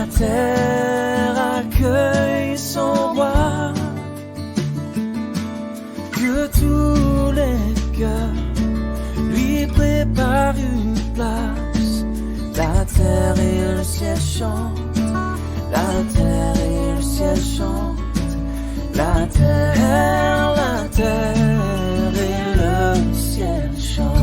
La terre accueille son roi, que tous les cœurs lui préparent une place. La terre et le ciel chantent, la terre et le ciel chantent. La terre et le ciel chantent.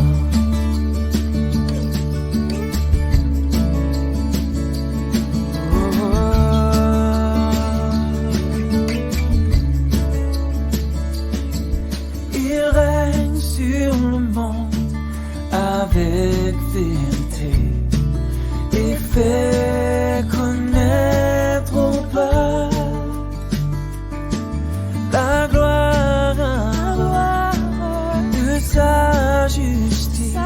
Il règne sur le monde avec vérité et fait connaître au peuple la gloire de sa justice,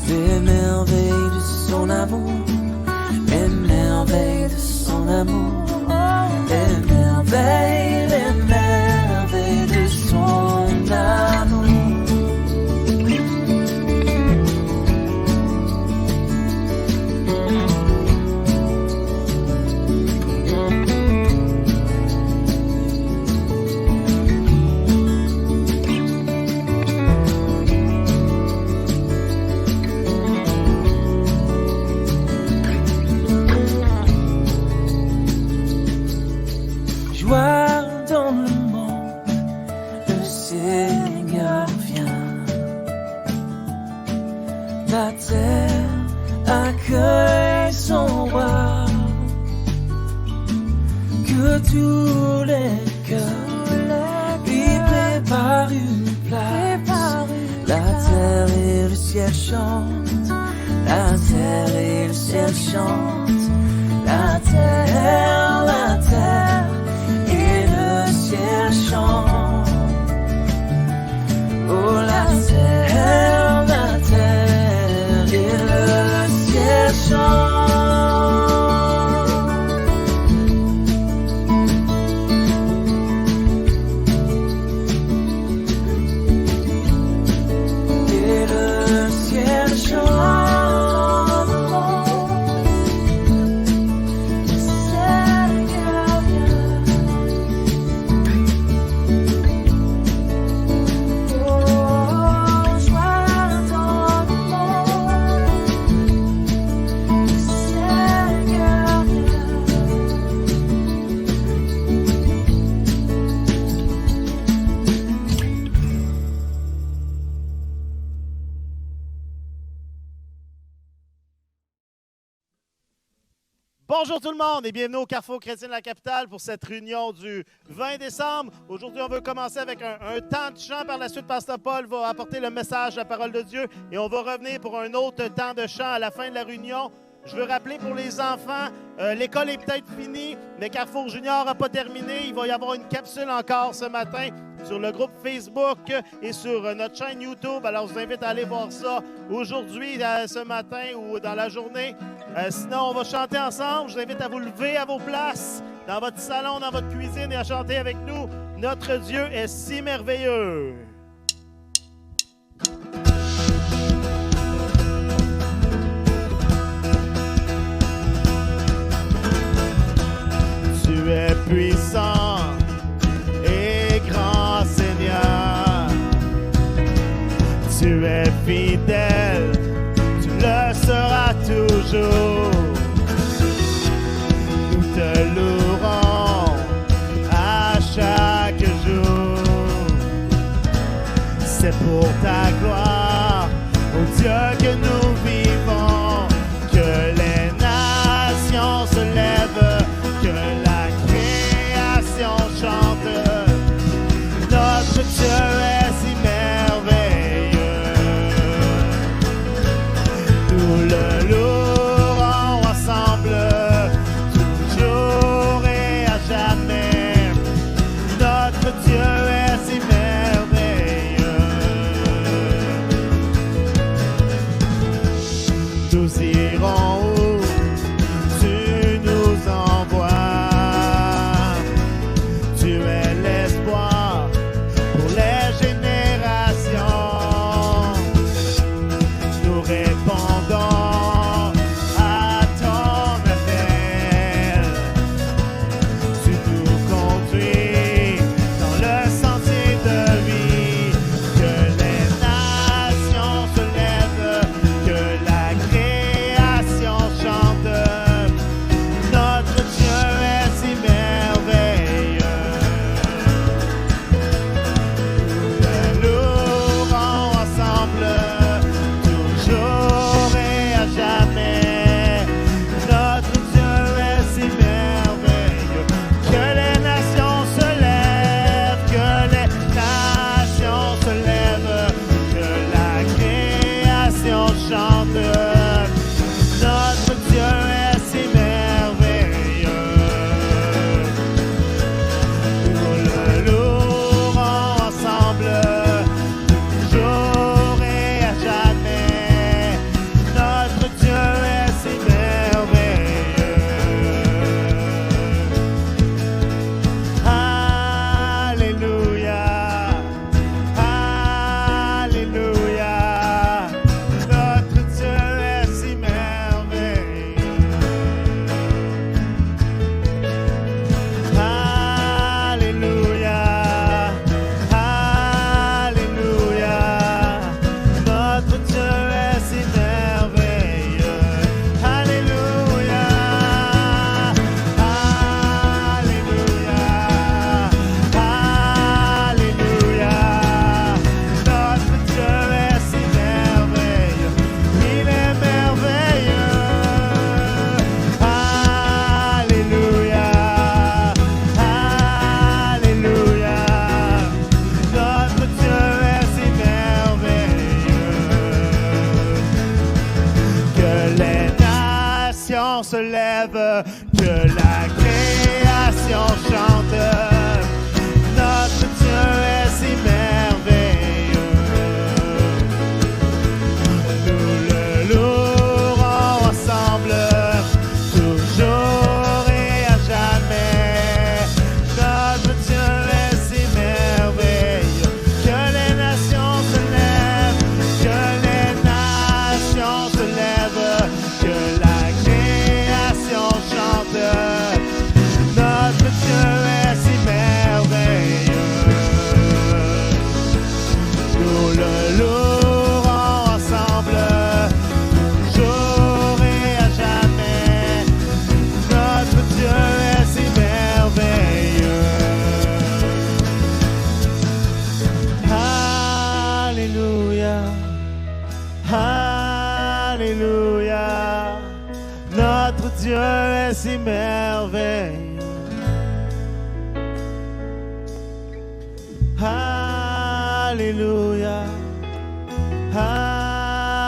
les merveilles de son amour, les merveilles de son amour, les merveilles de son amour. Dans le monde, le Seigneur vient. La terre accueille son roi, que tous les cœurs lui préparent une place. La terre et le ciel chantent, la terre et le ciel chantent. La terre et le ciel chante. Oh, la terre et le ciel chante. Et le ciel chante. Bonjour tout le monde et bienvenue au Carrefour Chrétien de la Capitale pour cette réunion du 20 décembre. Aujourd'hui, on va commencer avec un temps de chant. Par la suite, Pasteur Paul va apporter le message, la parole de Dieu. Et on va revenir pour un autre temps de chant à la fin de la réunion. Je veux rappeler pour les enfants, l'école est peut-être finie, mais Carrefour Junior n'a pas terminé. Il va y avoir une capsule encore ce matin sur le groupe Facebook et sur notre chaîne YouTube. Alors, je vous invite à aller voir ça aujourd'hui, ce matin ou dans la journée. Sinon, on va chanter ensemble. Je vous invite à vous lever à vos places, dans votre salon, dans votre cuisine et à chanter avec nous. Notre Dieu est si merveilleux. Tu es puissant et grand Seigneur. Tu es fidèle, tu le seras toujours. Nous te louerons à chaque jour. se lève, que la création chante. Notre Dieu est si merveilleux. Nous le louerons ensemble, toujours et à jamais. Notre Dieu est si merveilleux. Que les nations se lèvent, que les nations se lèvent, que la création chante. Notre Dieu est si merveilleux. Nous le louerons ensemble, toujours et à jamais. Notre Dieu est si merveilleux. Alléluia, Alléluia. Notre Dieu est si merveilleux. Alléluia,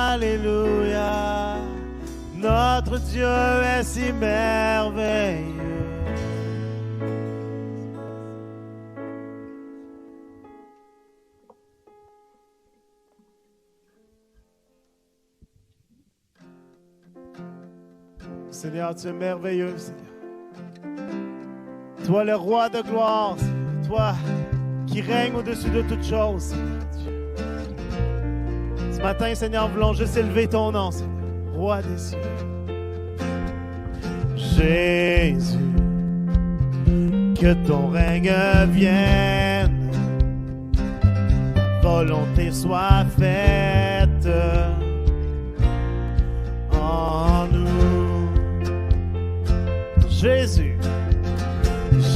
Alléluia. Notre Dieu est si merveilleux. Seigneur, tu es merveilleux, Seigneur. Toi, le roi de gloire, Seigneur. Toi qui règne au-dessus de toutes choses, Seigneur Dieu. Ce matin, Seigneur, voulons juste élever ton nom, Seigneur, roi des cieux. Jésus, que ton règne vienne, ta volonté soit faite en nous. Jésus,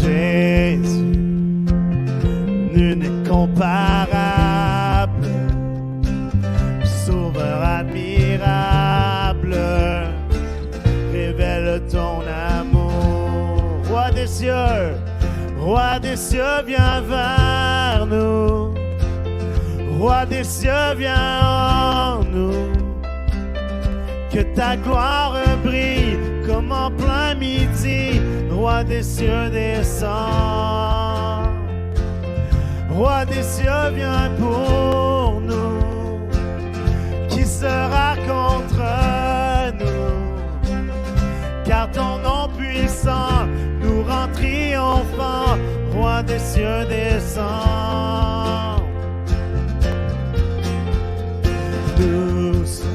Jésus, nul n'est comparable, sauveur admirable, révèle ton amour. Roi des cieux, viens vers nous. Roi des cieux, viens en nous. Que ta gloire brille comme en plein midi. Roi des cieux, descends. Roi des cieux, viens pour nous. Qui sera contre nous? Car ton nom puissant nous rend triomphants. Roi des cieux, descends. Nous sommes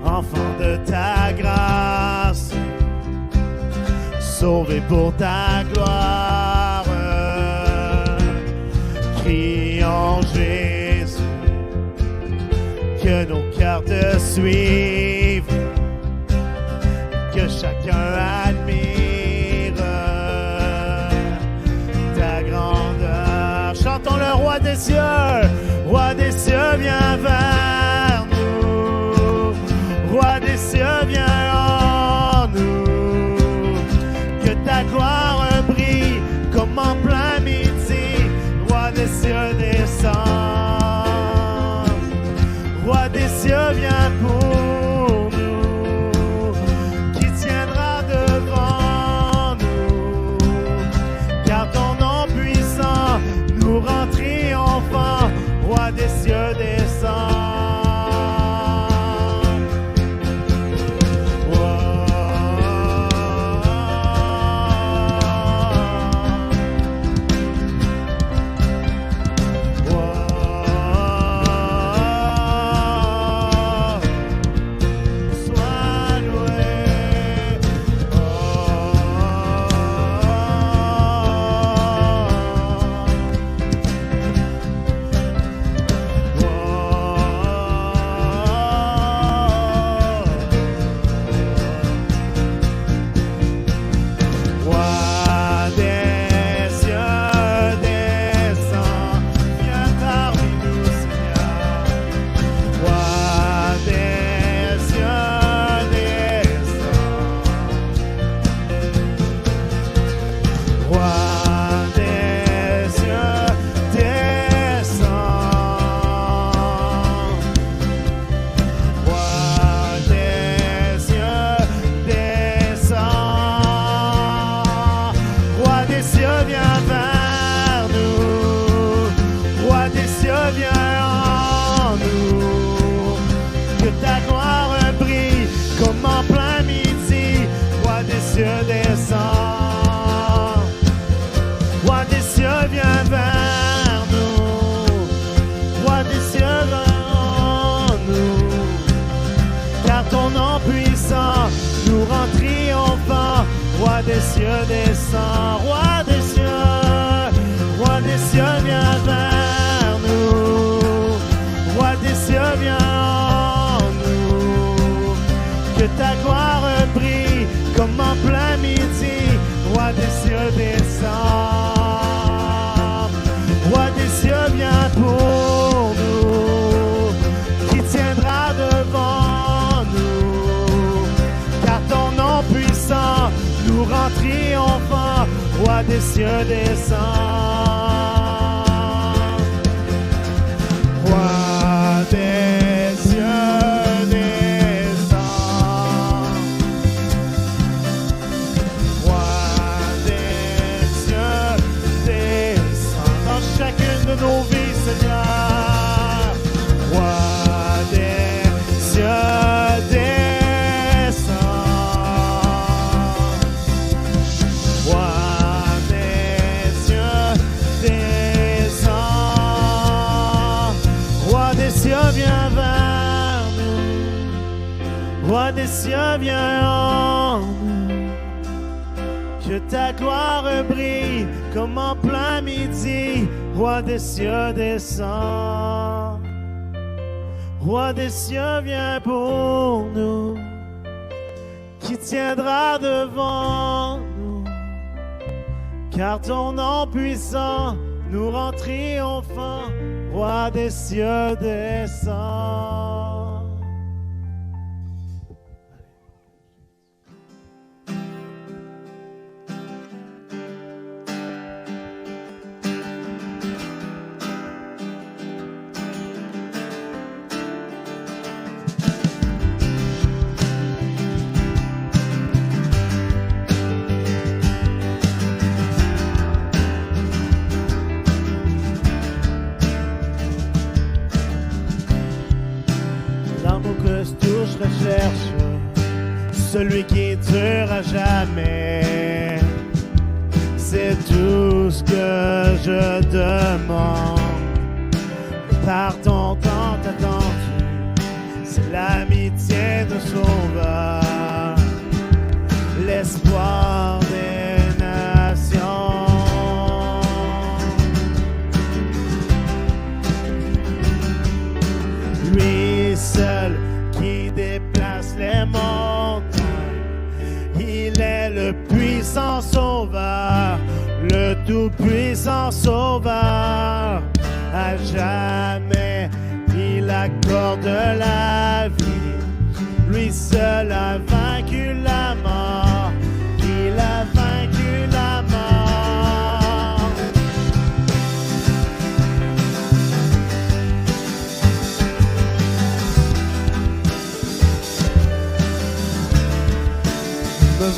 enfants de ta grâce, sauvés pour ta gloire. Crions Jésus, que nos cœurs te suivent, que chacun admire ta grandeur. Chantons le roi des cieux, viens vers nous. Roi des cieux, viens en nous. Que ta gloire brille comme en plein midi. Roi des cieux, descends. Roi des cieux, viens pour nous. Qui tiendra devant nous? Car ton nom puissant nous rend triomphants. cieux descend. Roi des cieux, viens vers nous. Roi des cieux, vers nous. Car ton nom puissant nous rend triomphants. Roi des cieux descend. Roi des cieux, viens vers nous. Roi des cieux, viens en nous. Que ta gloire brille comme en plein midi. Roi des cieux descend. Roi des cieux, viens pour nous. Qui tiendra devant nous. Car ton nom puissant nous rend triomphants. Roi des cieux descend. Roi des cieux descend. Roi des cieux descend. Dans chacune de nos vies, Seigneur. Roi des cieux descend. Roi des cieux descend. Roi des cieux, viens vers nous. Roi des cieux, viens en nous. Que ta gloire brille comme en plein midi. Roi des cieux, descend. Roi des cieux, viens pour nous. Qui tiendra devant nous. Car ton nom puissant nous rend triomphants. Roi des cieux, descend. Je recherche celui qui durera jamais. C'est tout ce que je demande. Par ton temps attendu, c'est l'amitié de Sauveur, l'espoir des nations. Lui seul qui déplace les montagnes. Il est le puissant sauveur, le tout-puissant sauveur. À jamais, il accorde la vie. Lui seul a vaincu la mort. Il a vaincu la mort. Me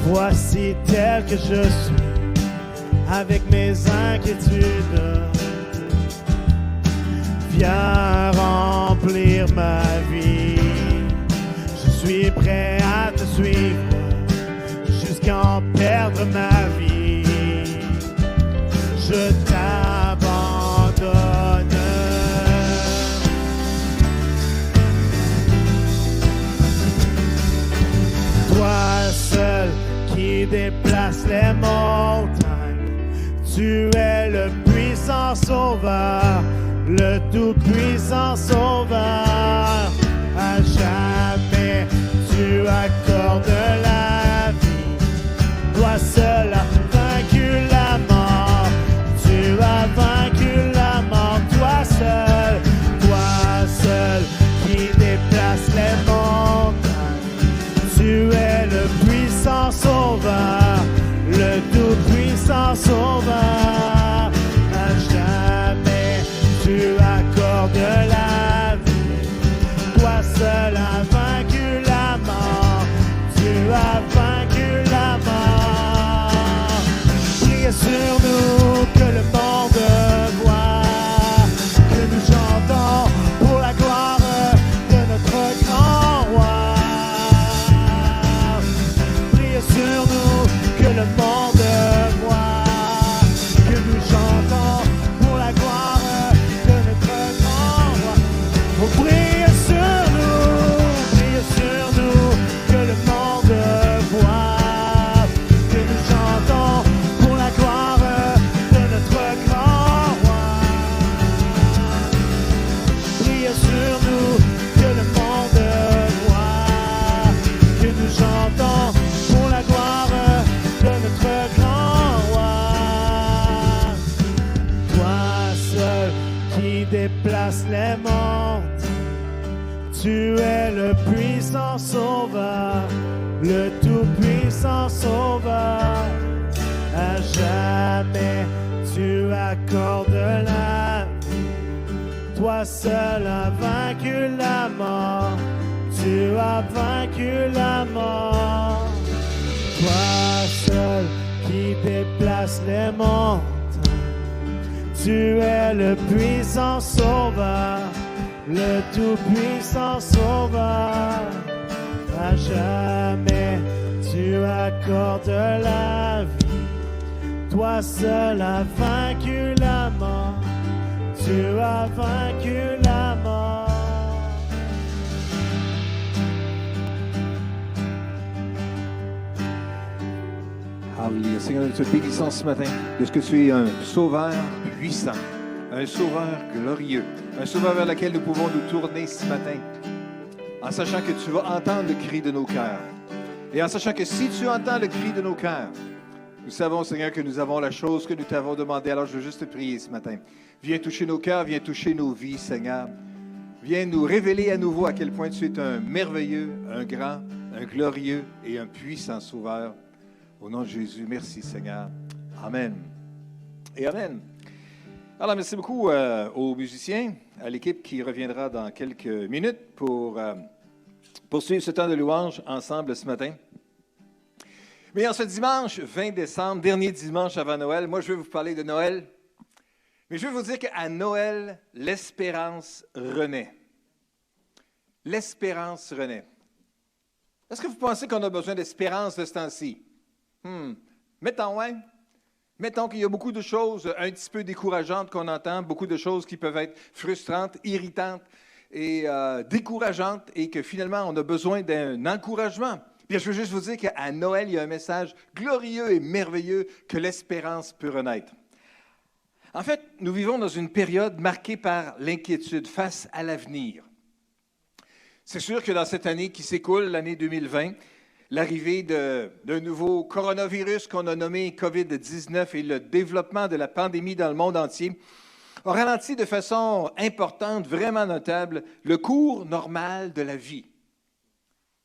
voici tel que je suis, avec mes inquiétudes. Viens remplir ma vie. Je suis prêt à te suivre jusqu'à en perdre ma vie. Je t'abandonne. Toi seul qui déplace les montagnes, tu es le puissant sauveur, le tout-puissant sauveur. À jamais, tu accordes la vie. Toi seul as vaincu la mort. Tu as vaincu la mort. Toi seul qui déplace les montagnes. Tu es le puissant sauveur, le tout-puissant sauveur. À jamais, tu accordes la vie. Toi seul as vaincu la mort. Tu as vaincu la mort. Priez sur nous que le monde voit, que nous chantons pour la gloire de notre grand roi. le Tout-Puissant Sauveur. À jamais tu accordes la vie. Toi seul as vaincu la mort. Tu as vaincu la mort. Toi seul qui déplace les montagnes. Tu es le puissant Sauveur, le Tout-Puissant Sauveur. À jamais tu accordes la vie. Toi seul as vaincu la mort. Tu as vaincu la mort. Alléluia. Seigneur, nous te bénissons ce matin de ce que tu es un sauveur puissant, un sauveur glorieux, un sauveur vers lequel nous pouvons nous tourner ce matin, en sachant que tu vas entendre le cri de nos cœurs. Et en sachant que si tu entends le cri de nos cœurs, nous savons, Seigneur, que nous avons la chose que nous t'avons demandé. Alors, je veux juste te prier ce matin. Viens toucher nos cœurs, viens toucher nos vies, Seigneur. Viens nous révéler à nouveau à quel point tu es un merveilleux, un grand, un glorieux et un puissant sauveur. Au nom de Jésus, merci Seigneur. Amen. Et Amen. Alors, merci beaucoup aux musiciens, à l'équipe qui reviendra dans quelques minutes pour poursuivre ce temps de louange ensemble ce matin. Mais en ce dimanche 20 décembre, dernier dimanche avant Noël, moi je vais vous parler de Noël. Mais je veux vous dire qu'à Noël, l'espérance renaît. L'espérance renaît. Est-ce que vous pensez qu'on a besoin d'espérance de ce temps-ci? Mettons qu'il y a beaucoup de choses un petit peu décourageantes qu'on entend, beaucoup de choses qui peuvent être frustrantes, irritantes et décourageantes, et que finalement, on a besoin d'un encouragement. Bien, je veux juste vous dire qu'à Noël, il y a un message glorieux et merveilleux que l'espérance peut renaître. En fait, nous vivons dans une période marquée par l'inquiétude face à l'avenir. C'est sûr que dans cette année qui s'écoule, l'année 2020, l'arrivée d'un nouveau coronavirus qu'on a nommé COVID-19 et le développement de la pandémie dans le monde entier ont ralenti de façon importante, vraiment notable, le cours normal de la vie.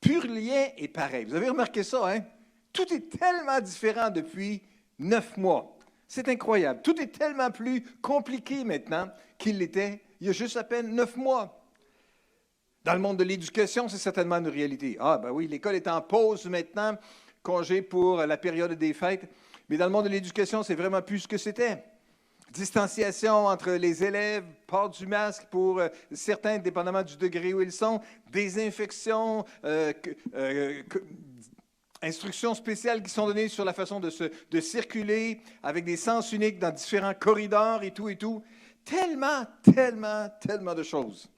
Plus rien est pareil. Vous avez remarqué ça, hein? Tout est tellement différent depuis 9 mois. C'est incroyable. Tout est tellement plus compliqué maintenant qu'il l'était il y a juste à peine 9 mois. Dans le monde de l'éducation, c'est certainement une réalité. Ah, ben oui, l'école est en pause maintenant, congé pour la période des fêtes. Mais dans le monde de l'éducation, c'est vraiment plus ce que c'était. Distanciation entre les élèves, port du masque pour certains, dépendamment du degré où ils sont, désinfection, instructions spéciales qui sont données sur la façon de circuler avec des sens uniques dans différents corridors et tout et tout. Tellement de choses.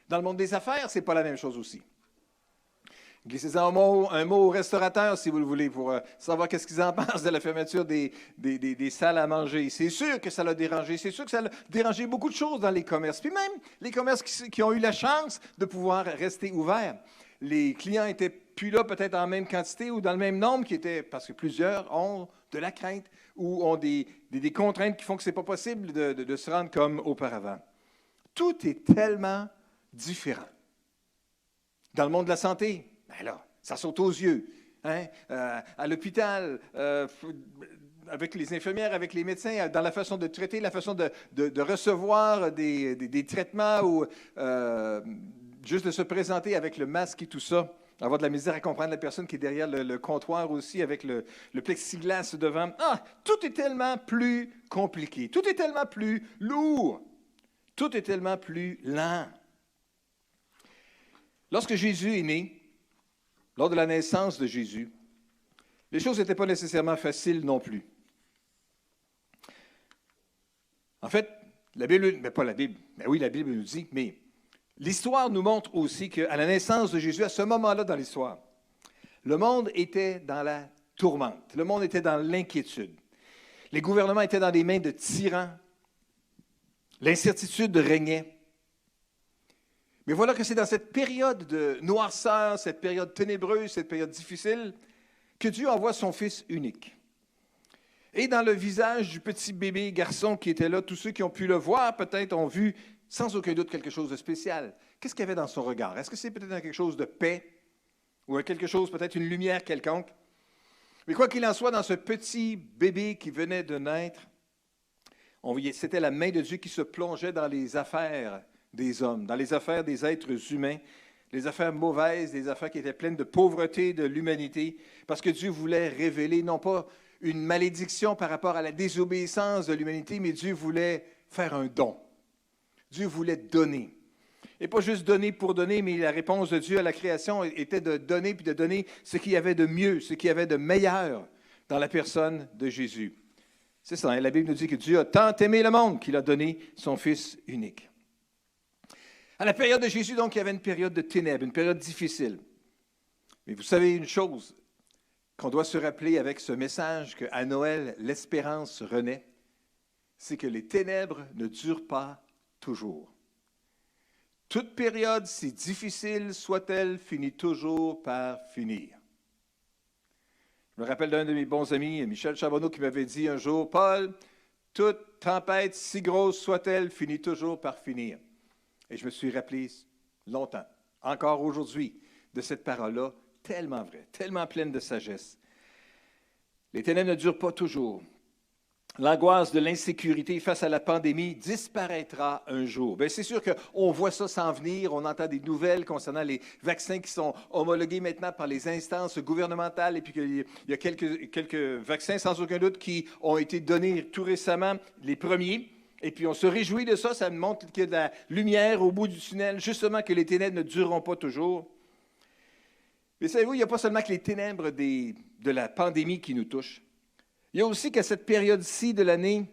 Dans le monde des affaires, ce n'est pas la même chose aussi. Glissez-en un mot aux restaurateurs, si vous le voulez, pour savoir qu'est-ce qu'ils en pensent de la fermeture des salles à manger. C'est sûr que ça l'a dérangé. C'est sûr que ça a dérangé beaucoup de choses dans les commerces. Puis même les commerces qui ont eu la chance de pouvoir rester ouverts. Les clients n'étaient plus là peut-être en même quantité ou dans le même nombre, parce que plusieurs ont de la crainte ou ont des contraintes qui font que ce n'est pas possible de se rendre comme auparavant. Tout est tellement différent. Dans le monde de la santé, ben là, ça saute aux yeux. Hein? À l'hôpital, avec les infirmières, avec les médecins, dans la façon de traiter, la façon de recevoir des traitements ou juste de se présenter avec le masque et tout ça, avoir de la misère à comprendre la personne qui est derrière le comptoir aussi avec le plexiglas devant. Ah, tout est tellement plus compliqué, tout est tellement plus lourd, tout est tellement plus lent. Lorsque Jésus est né, lors de la naissance de Jésus, les choses n'étaient pas nécessairement faciles non plus. En fait, la Bible, mais pas la Bible, mais oui, la Bible nous dit, mais l'histoire nous montre aussi qu'à la naissance de Jésus, à ce moment-là dans l'histoire, le monde était dans la tourmente, le monde était dans l'inquiétude. Les gouvernements étaient dans les mains de tyrans, l'incertitude régnait. Mais voilà que c'est dans cette période de noirceur, cette période ténébreuse, cette période difficile, que Dieu envoie son Fils unique. Et dans le visage du petit bébé garçon qui était là, tous ceux qui ont pu le voir peut-être ont vu sans aucun doute quelque chose de spécial. Qu'est-ce qu'il y avait dans son regard? Est-ce que c'est peut-être quelque chose de paix? ou à quelque chose, peut-être une lumière quelconque. Mais quoi qu'il en soit, dans ce petit bébé qui venait de naître, c'était la main de Dieu qui se plongeait dans les affaires des hommes, dans les affaires des êtres humains, les affaires mauvaises, les affaires qui étaient pleines de pauvreté de l'humanité, parce que Dieu voulait révéler non pas une malédiction par rapport à la désobéissance de l'humanité, mais Dieu voulait faire un don. Dieu voulait donner. Et pas juste donner pour donner, mais la réponse de Dieu à la création était de donner, puis de donner ce qu'il y avait de mieux, ce qu'il y avait de meilleur dans la personne de Jésus. C'est ça, hein? La Bible nous dit que Dieu a tant aimé le monde qu'il a donné son Fils unique. À la période de Jésus, donc, il y avait une période de ténèbres, une période difficile. Mais vous savez une chose qu'on doit se rappeler avec ce message qu'à Noël, l'espérance renaît, c'est que les ténèbres ne durent pas toujours. Toute période, si difficile soit-elle, finit toujours par finir. Je me rappelle d'un de mes bons amis, Michel Charbonneau, qui m'avait dit un jour, « Paul, toute tempête, si grosse soit-elle, finit toujours par finir. » Et je me suis rappelé longtemps, encore aujourd'hui, de cette parole-là, tellement vraie, tellement pleine de sagesse. Les ténèbres ne durent pas toujours. L'angoisse de l'insécurité face à la pandémie disparaîtra un jour. Bien, c'est sûr qu'on voit ça s'en venir. On entend des nouvelles concernant les vaccins qui sont homologués maintenant par les instances gouvernementales et puis qu'il y a quelques vaccins, sans aucun doute, qui ont été donnés tout récemment, les premiers. Et puis, on se réjouit de ça. Ça montre qu'il y a de la lumière au bout du tunnel, justement que les ténèbres ne dureront pas toujours. Mais savez-vous, il n'y a pas seulement que les ténèbres de la pandémie qui nous touchent. Il y a aussi qu'à cette période-ci de l'année,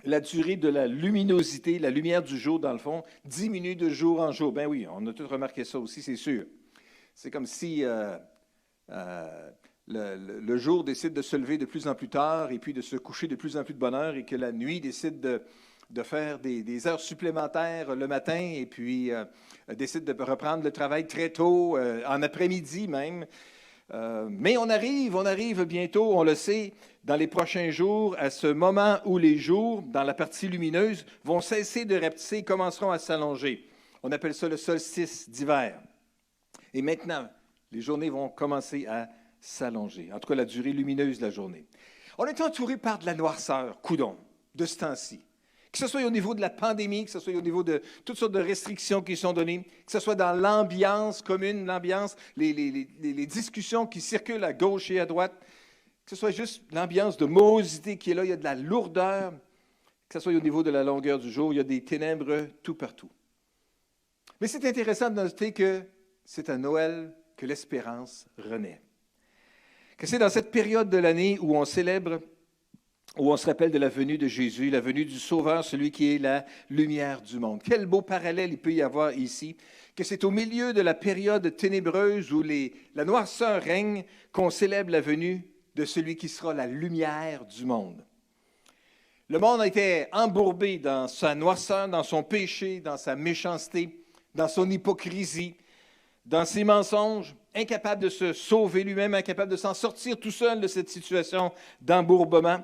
la durée de la luminosité, la lumière du jour, dans le fond, diminue de jour en jour. Ben oui, on a tous remarqué ça aussi, c'est sûr. C'est comme si le jour décide de se lever de plus en plus tard et puis de se coucher de plus en plus de bonne heure et que la nuit décide de faire des heures supplémentaires le matin et puis décide de reprendre le travail très tôt, en après-midi même. Mais on arrive bientôt, on le sait, dans les prochains jours, à ce moment où les jours, dans la partie lumineuse, vont cesser de rapetisser et commenceront à s'allonger. On appelle ça le solstice d'hiver. Et maintenant, les journées vont commencer à s'allonger, en tout cas la durée lumineuse de la journée. On est entouré par de la noirceur, coudon, de ce temps-ci. Que ce soit au niveau de la pandémie, que ce soit au niveau de toutes sortes de restrictions qui sont données, que ce soit dans l'ambiance commune, les discussions qui circulent à gauche et à droite, que ce soit juste l'ambiance de morosité qui est là, il y a de la lourdeur, que ce soit au niveau de la longueur du jour, il y a des ténèbres tout partout. Mais c'est intéressant de noter que c'est à Noël que l'espérance renaît. Que c'est dans cette période de l'année où on célèbre, où on se rappelle de la venue de Jésus, la venue du Sauveur, celui qui est la lumière du monde. Quel beau parallèle il peut y avoir ici, que c'est au milieu de la période ténébreuse où la noirceur règne qu'on célèbre la venue de celui qui sera la lumière du monde. Le monde a été embourbé dans sa noirceur, dans son péché, dans sa méchanceté, dans son hypocrisie, dans ses mensonges, incapable de se sauver lui-même, incapable de s'en sortir tout seul de cette situation d'embourbement.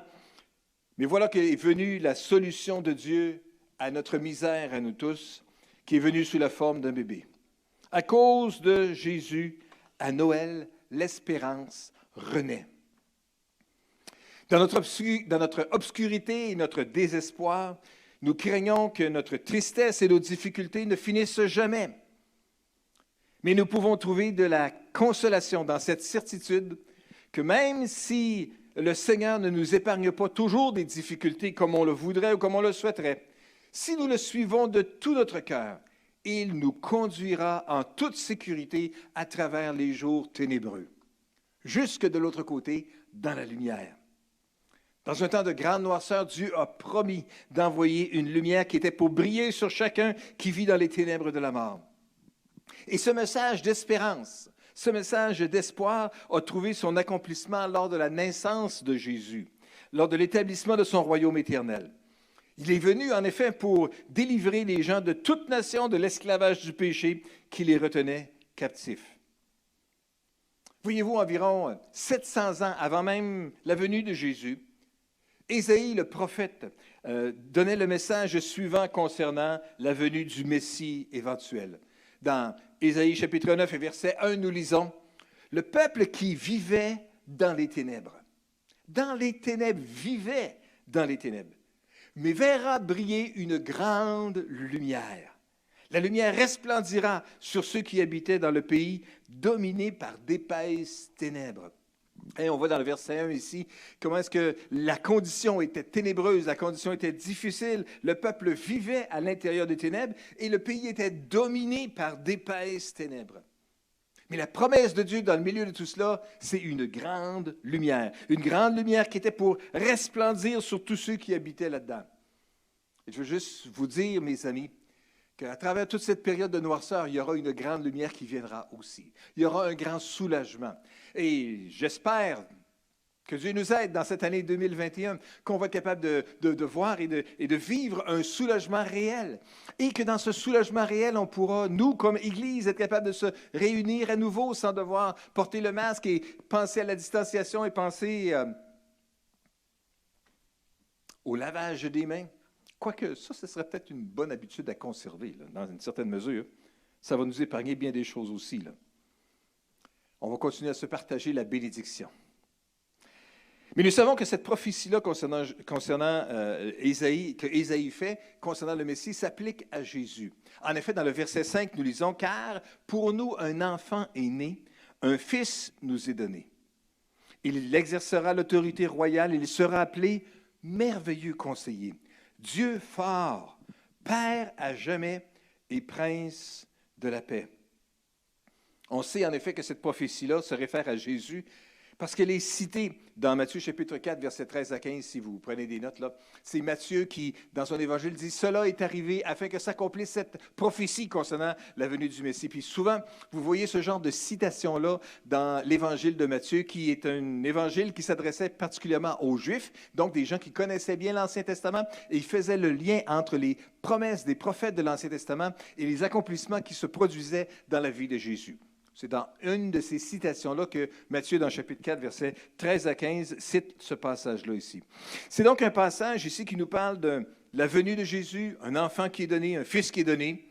Mais voilà qu'est venue la solution de Dieu à notre misère, à nous tous, qui est venue sous la forme d'un bébé. À cause de Jésus, à Noël, l'espérance renaît. Dans notre obscurité et notre désespoir, nous craignons que notre tristesse et nos difficultés ne finissent jamais. Mais nous pouvons trouver de la consolation dans cette certitude que même si le Seigneur ne nous épargne pas toujours des difficultés comme on le voudrait ou comme on le souhaiterait, si nous le suivons de tout notre cœur, il nous conduira en toute sécurité à travers les jours ténébreux, jusque de l'autre côté, dans la lumière. Dans un temps de grande noirceur, Dieu a promis d'envoyer une lumière qui était pour briller sur chacun qui vit dans les ténèbres de la mort. Et ce message d'espérance, ce message d'espoir a trouvé son accomplissement lors de la naissance de Jésus, lors de l'établissement de son royaume éternel. Il est venu, en effet, pour délivrer les gens de toute nation de l'esclavage du péché qui les retenait captifs. Voyez-vous, environ 700 ans avant même la venue de Jésus, Ésaïe, le prophète, donnait le message suivant concernant la venue du Messie éventuel. Dans Ésaïe chapitre 9 et verset 1, nous lisons Le peuple qui vivait dans les ténèbres. Dans les ténèbres, vivait dans les ténèbres. Mais verra briller une grande lumière. La lumière resplendira sur ceux qui habitaient dans le pays dominé par d'épaisses ténèbres. Et on voit dans le verset 1 ici comment est-ce que la condition était ténébreuse, la condition était difficile. Le peuple vivait à l'intérieur des ténèbres et le pays était dominé par d'épaisses ténèbres. Mais la promesse de Dieu dans le milieu de tout cela, c'est une grande lumière. Une grande lumière qui était pour resplendir sur tous ceux qui habitaient là-dedans. Et je veux juste vous dire, mes amis, qu'à travers toute cette période de noirceur, il y aura une grande lumière qui viendra aussi. Il y aura un grand soulagement. Et j'espère que Dieu nous aide dans cette année 2021, qu'on va être capable de voir et de vivre un soulagement réel. Et que dans ce soulagement réel, on pourra, nous, comme Église, être capable de se réunir à nouveau sans devoir porter le masque et penser à la distanciation et penser au lavage des mains. Quoique, ça, ce serait peut-être une bonne habitude à conserver, là, dans une certaine mesure. Ça va nous épargner bien des choses aussi, là. On va continuer à se partager la bénédiction. Mais nous savons que cette prophétie-là concernant Ésaïe, que Ésaïe fait concernant le Messie, s'applique à Jésus. En effet, dans le verset 5, nous lisons « Car pour nous un enfant est né, un fils nous est donné. Il exercera l'autorité royale, il sera appelé merveilleux conseiller, Dieu fort, Père à jamais et Prince de la paix. » On sait en effet que cette prophétie-là se réfère à Jésus parce qu'elle est citée dans Matthieu chapitre 4, versets 13 à 15, si vous prenez des notes là. C'est Matthieu qui, dans son évangile, dit « Cela est arrivé afin que s'accomplisse cette prophétie concernant la venue du Messie. » Puis souvent, vous voyez ce genre de citation-là dans l'évangile de Matthieu, qui est un évangile qui s'adressait particulièrement aux Juifs, donc des gens qui connaissaient bien l'Ancien Testament, et il faisait le lien entre les promesses des prophètes de l'Ancien Testament et les accomplissements qui se produisaient dans la vie de Jésus. C'est dans une de ces citations-là que Matthieu, dans le chapitre 4, versets 13 à 15, cite ce passage-là ici. C'est donc un passage ici qui nous parle de la venue de Jésus, un enfant qui est donné, un fils qui est donné,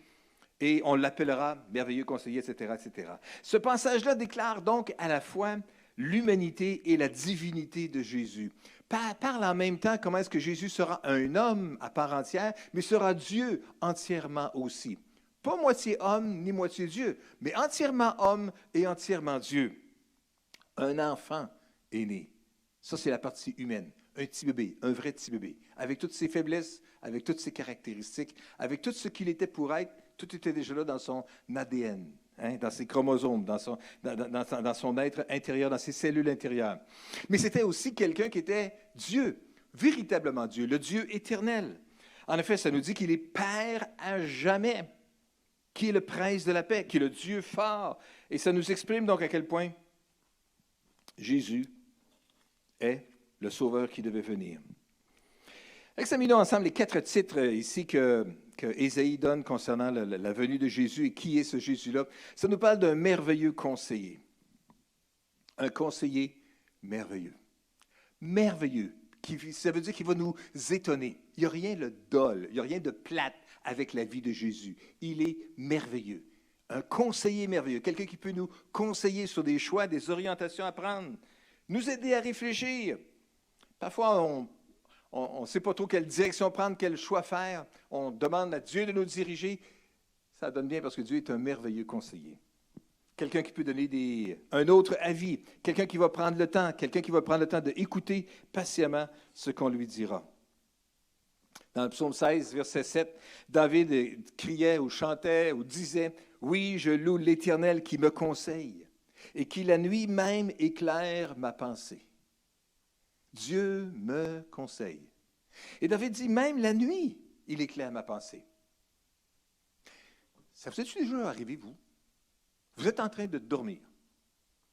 et on l'appellera merveilleux conseiller, etc., etc. Ce passage-là déclare donc à la fois l'humanité et la divinité de Jésus. Parle en même temps comment est-ce que Jésus sera un homme à part entière, mais sera Dieu entièrement aussi. Pas moitié homme ni moitié Dieu, mais entièrement homme et entièrement Dieu. Un enfant est né. Ça, c'est la partie humaine. Un petit bébé, un vrai petit bébé, avec toutes ses faiblesses, avec toutes ses caractéristiques, avec tout ce qu'il était pour être, tout était déjà là dans son ADN, dans ses chromosomes, dans son être intérieur, dans ses cellules intérieures. Mais c'était aussi quelqu'un qui était Dieu, véritablement Dieu, le Dieu éternel. En effet, ça nous dit qu'il est Père à jamais, qui est le prince de la paix, qui est le Dieu fort. Et ça nous exprime donc à quel point Jésus est le Sauveur qui devait venir. Examinons ensemble les 4 titres ici que Ésaïe donne concernant la venue de Jésus et qui est ce Jésus-là. Ça nous parle d'un merveilleux conseiller. Un conseiller merveilleux. Merveilleux. Ça veut dire qu'il va nous étonner. Il n'y a rien de dol, il n'y a rien de plate avec la vie de Jésus. Il est merveilleux. Un conseiller merveilleux. Quelqu'un qui peut nous conseiller sur des choix, des orientations à prendre. Nous aider à réfléchir. Parfois, on ne sait pas trop quelle direction prendre, quel choix faire. On demande à Dieu de nous diriger. Ça donne bien parce que Dieu est un merveilleux conseiller. Quelqu'un qui peut donner un autre avis. Quelqu'un qui va prendre le temps. Quelqu'un qui va prendre le temps d'écouter patiemment ce qu'on lui dira. Dans le psaume 16, verset 7, David criait ou chantait ou disait « Oui, je loue l'Éternel qui me conseille et qui la nuit même éclaire ma pensée. » Dieu me conseille. Et David dit « Même la nuit, il éclaire ma pensée. » Ça vous est-tu déjà arrivé, vous? Vous êtes en train de dormir.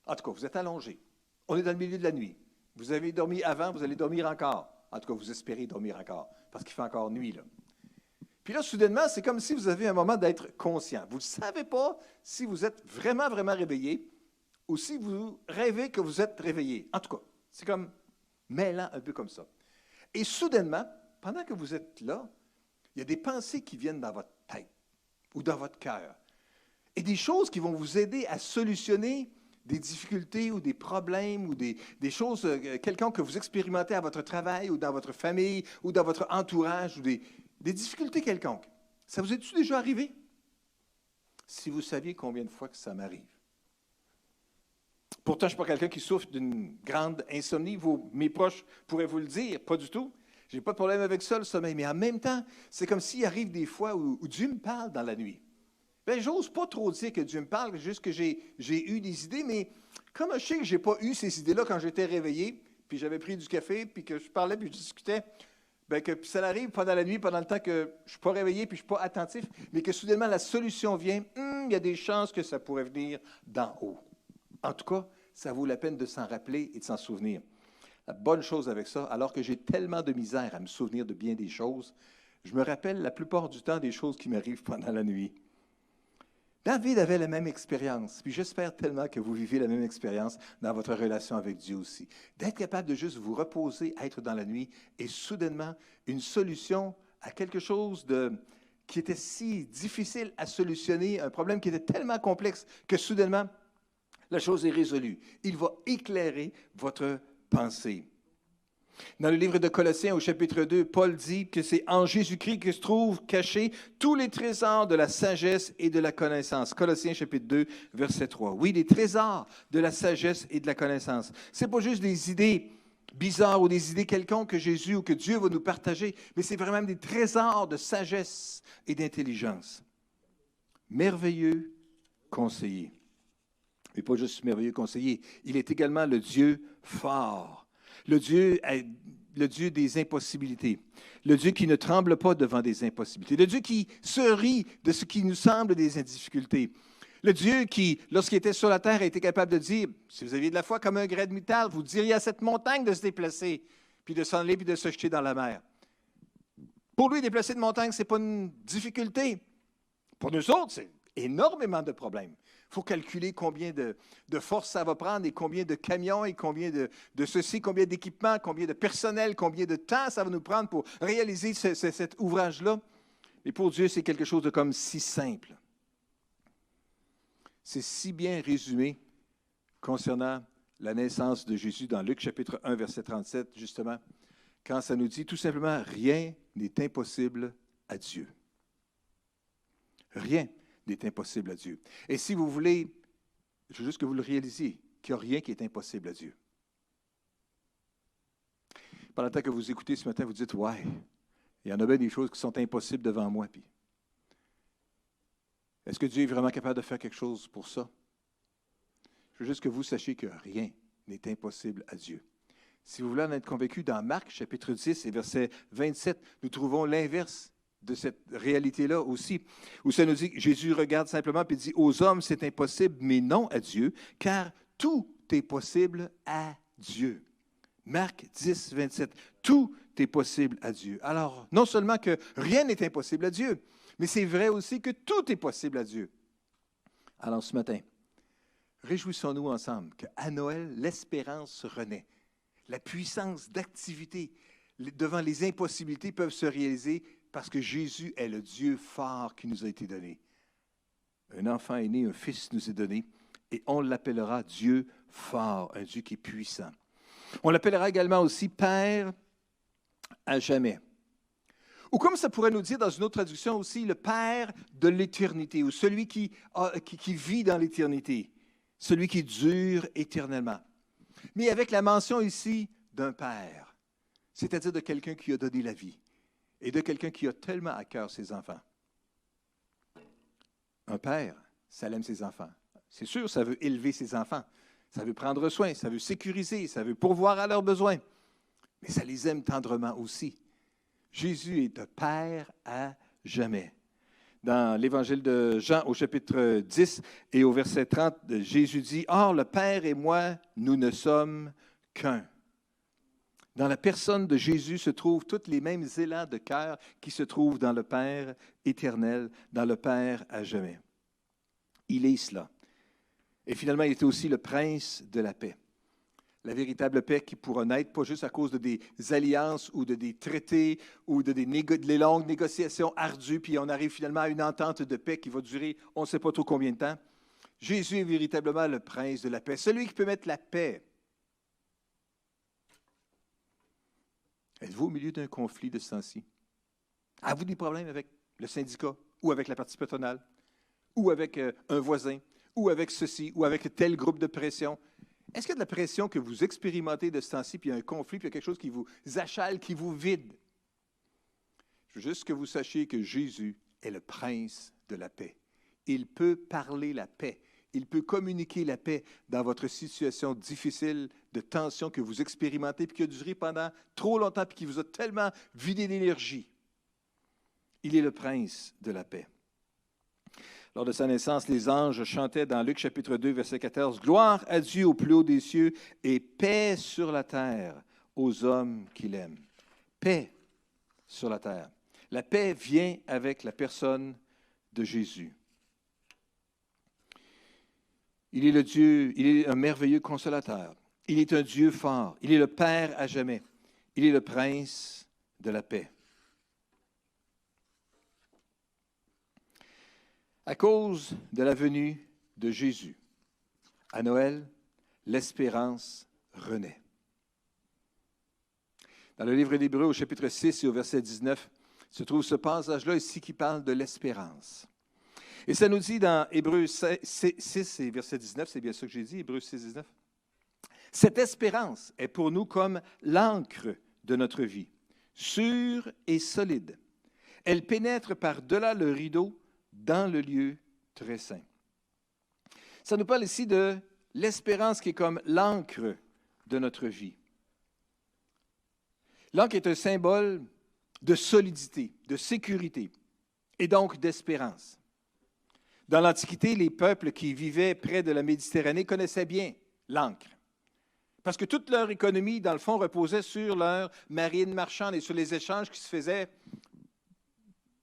En tout cas, vous êtes allongé. On est dans le milieu de la nuit. Vous avez dormi avant, vous allez dormir encore. En tout cas, vous espérez dormir encore, parce qu'il fait encore nuit, là. Puis là, soudainement, c'est comme si vous avez un moment d'être conscient. Vous ne savez pas si vous êtes vraiment, vraiment réveillé ou si vous rêvez que vous êtes réveillé. En tout cas, c'est comme mêlant un peu comme ça. Et soudainement, pendant que vous êtes là, il y a des pensées qui viennent dans votre tête ou dans votre cœur. Et des choses qui vont vous aider à solutionner des difficultés ou des problèmes ou des choses quelconques que vous expérimentez à votre travail ou dans votre famille ou dans votre entourage ou des difficultés quelconques. Ça vous est-tu déjà arrivé? Si vous saviez combien de fois que ça m'arrive. Pourtant, je ne suis pas quelqu'un qui souffre d'une grande insomnie. Mes proches pourraient vous le dire, pas du tout. Je n'ai pas de problème avec ça, le sommeil. Mais en même temps, c'est comme s'il arrive des fois où Dieu me parle dans la nuit. Bien, j'ose pas trop dire que Dieu me parle, juste que j'ai eu des idées, mais comme je sais que je n'ai pas eu ces idées-là quand j'étais réveillé, puis j'avais pris du café, puis que je parlais, puis je discutais, bien que ça arrive pendant la nuit, pendant le temps que je ne suis pas réveillé, puis je ne suis pas attentif, mais que soudainement la solution vient, il y a des chances que ça pourrait venir d'en haut. En tout cas, ça vaut la peine de s'en rappeler et de s'en souvenir. La bonne chose avec ça, alors que j'ai tellement de misère à me souvenir de bien des choses, je me rappelle la plupart du temps des choses qui m'arrivent pendant la nuit. David avait la même expérience, puis j'espère tellement que vous vivez la même expérience dans votre relation avec Dieu aussi. D'être capable de juste vous reposer, être dans la nuit, et soudainement, une solution à quelque chose qui était si difficile à solutionner, un problème qui était tellement complexe que soudainement, la chose est résolue. Il va éclairer votre pensée. Dans le livre de Colossiens, au chapitre 2, Paul dit que c'est en Jésus-Christ que se trouvent cachés tous les trésors de la sagesse et de la connaissance. Colossiens, chapitre 2, verset 3. Oui, les trésors de la sagesse et de la connaissance. Ce n'est pas juste des idées bizarres ou des idées quelconques que Jésus ou que Dieu va nous partager, mais c'est vraiment des trésors de sagesse et d'intelligence. Merveilleux conseiller. Mais pas juste merveilleux conseiller, il est également le Dieu fort. Le Dieu des impossibilités. Le Dieu qui ne tremble pas devant des impossibilités. Le Dieu qui se rit de ce qui nous semble des difficultés. Le Dieu qui, lorsqu'il était sur la terre, a été capable de dire, si vous aviez de la foi comme un grain de moutarde, vous diriez à cette montagne de se déplacer, puis de s'en aller, puis de se jeter dans la mer. Pour lui, déplacer une montagne, ce n'est pas une difficulté. Pour nous autres, c'est énormément de problèmes. Il faut calculer combien de force ça va prendre et combien de camions et combien de ceci, combien d'équipements, combien de personnel, combien de temps ça va nous prendre pour réaliser cet ouvrage-là. Mais pour Dieu, c'est quelque chose de comme si simple. C'est si bien résumé concernant la naissance de Jésus dans Luc chapitre 1, verset 37, justement, quand ça nous dit tout simplement « Rien n'est impossible à Dieu ». Rien n'est impossible à Dieu. Et si vous voulez, je veux juste que vous le réalisiez, qu'il n'y a rien qui est impossible à Dieu. Pendant le temps que vous écoutez ce matin, vous dites, ouais, il y en a bien des choses qui sont impossibles devant moi. Puis, est-ce que Dieu est vraiment capable de faire quelque chose pour ça? Je veux juste que vous sachiez que rien n'est impossible à Dieu. Si vous voulez en être convaincu, dans Marc, chapitre 10 et verset 27, nous trouvons l'inverse de cette réalité-là aussi, où ça nous dit que Jésus regarde simplement et dit, aux hommes c'est impossible, mais non à Dieu, car tout est possible à Dieu. Marc 10, 27, tout est possible à Dieu. Alors, non seulement que rien n'est impossible à Dieu, mais c'est vrai aussi que tout est possible à Dieu. Alors ce matin, réjouissons-nous ensemble qu'à Noël, l'espérance renaît. La puissance d'activité devant les impossibilités peuvent se réaliser parce que Jésus est le Dieu fort qui nous a été donné. Un enfant est né, un fils nous est donné, et on l'appellera Dieu fort, un Dieu qui est puissant. On l'appellera également aussi Père à jamais. Ou comme ça pourrait nous dire dans une autre traduction aussi, le Père de l'éternité, ou celui qui vit dans l'éternité, celui qui dure éternellement. Mais avec la mention ici d'un Père, c'est-à-dire de quelqu'un qui a donné la vie. Et de quelqu'un qui a tellement à cœur ses enfants. Un père, ça aime ses enfants. C'est sûr, ça veut élever ses enfants. Ça veut prendre soin, ça veut sécuriser, ça veut pourvoir à leurs besoins. Mais ça les aime tendrement aussi. Jésus est un Père à jamais. Dans l'Évangile de Jean, au chapitre 10 et au verset 30, Jésus dit, « Or, le Père et moi, nous ne sommes qu'un. » Dans la personne de Jésus se trouvent tous les mêmes élans de cœur qui se trouvent dans le Père éternel, dans le Père à jamais. Il est cela. Et finalement, il était aussi le prince de la paix. La véritable paix qui pourra naître, pas juste à cause de des alliances ou de des traités ou de des longues négociations ardues, puis on arrive finalement à une entente de paix qui va durer on ne sait pas trop combien de temps. Jésus est véritablement le prince de la paix, celui qui peut mettre la paix. Êtes-vous au milieu d'un conflit de ce temps-ci? Avez-vous des problèmes avec le syndicat ou avec la partie patronale ou avec un voisin ou avec ceci ou avec tel groupe de pression? Est-ce qu'il y a de la pression que vous expérimentez de ce temps-ci, puis il y a un conflit, puis il y a quelque chose qui vous achale, qui vous vide? Je veux juste que vous sachiez que Jésus est le prince de la paix. Il peut parler la paix. Il peut communiquer la paix dans votre situation difficile, de tension que vous expérimentez, puis qui a duré pendant trop longtemps, puis qui vous a tellement vidé d'énergie. Il est le prince de la paix. Lors de sa naissance, les anges chantaient dans Luc chapitre 2, verset 14, « Gloire à Dieu au plus haut des cieux et paix sur la terre aux hommes qu'il aime. » Paix sur la terre. La paix vient avec la personne de Jésus. Il est le Dieu, il est un merveilleux consolateur. Il est un Dieu fort. Il est le Père à jamais. Il est le prince de la paix. À cause de la venue de Jésus, à Noël, l'espérance renaît. Dans le livre d'Hébreux, au chapitre 6 et au verset 19, se trouve ce passage-là ici qui parle de l'espérance. Et ça nous dit dans Hébreux 6 et verset 19, c'est bien ça que j'ai dit, Hébreux 6, 19. Cette espérance est pour nous comme l'encre de notre vie, sûre et solide. Elle pénètre par-delà le rideau dans le lieu très saint. Ça nous parle ici de l'espérance qui est comme l'encre de notre vie. L'encre est un symbole de solidité, de sécurité et donc d'espérance. Dans l'Antiquité, les peuples qui vivaient près de la Méditerranée connaissaient bien l'encre. Parce que toute leur économie, dans le fond, reposait sur leur marine marchande et sur les échanges qui se faisaient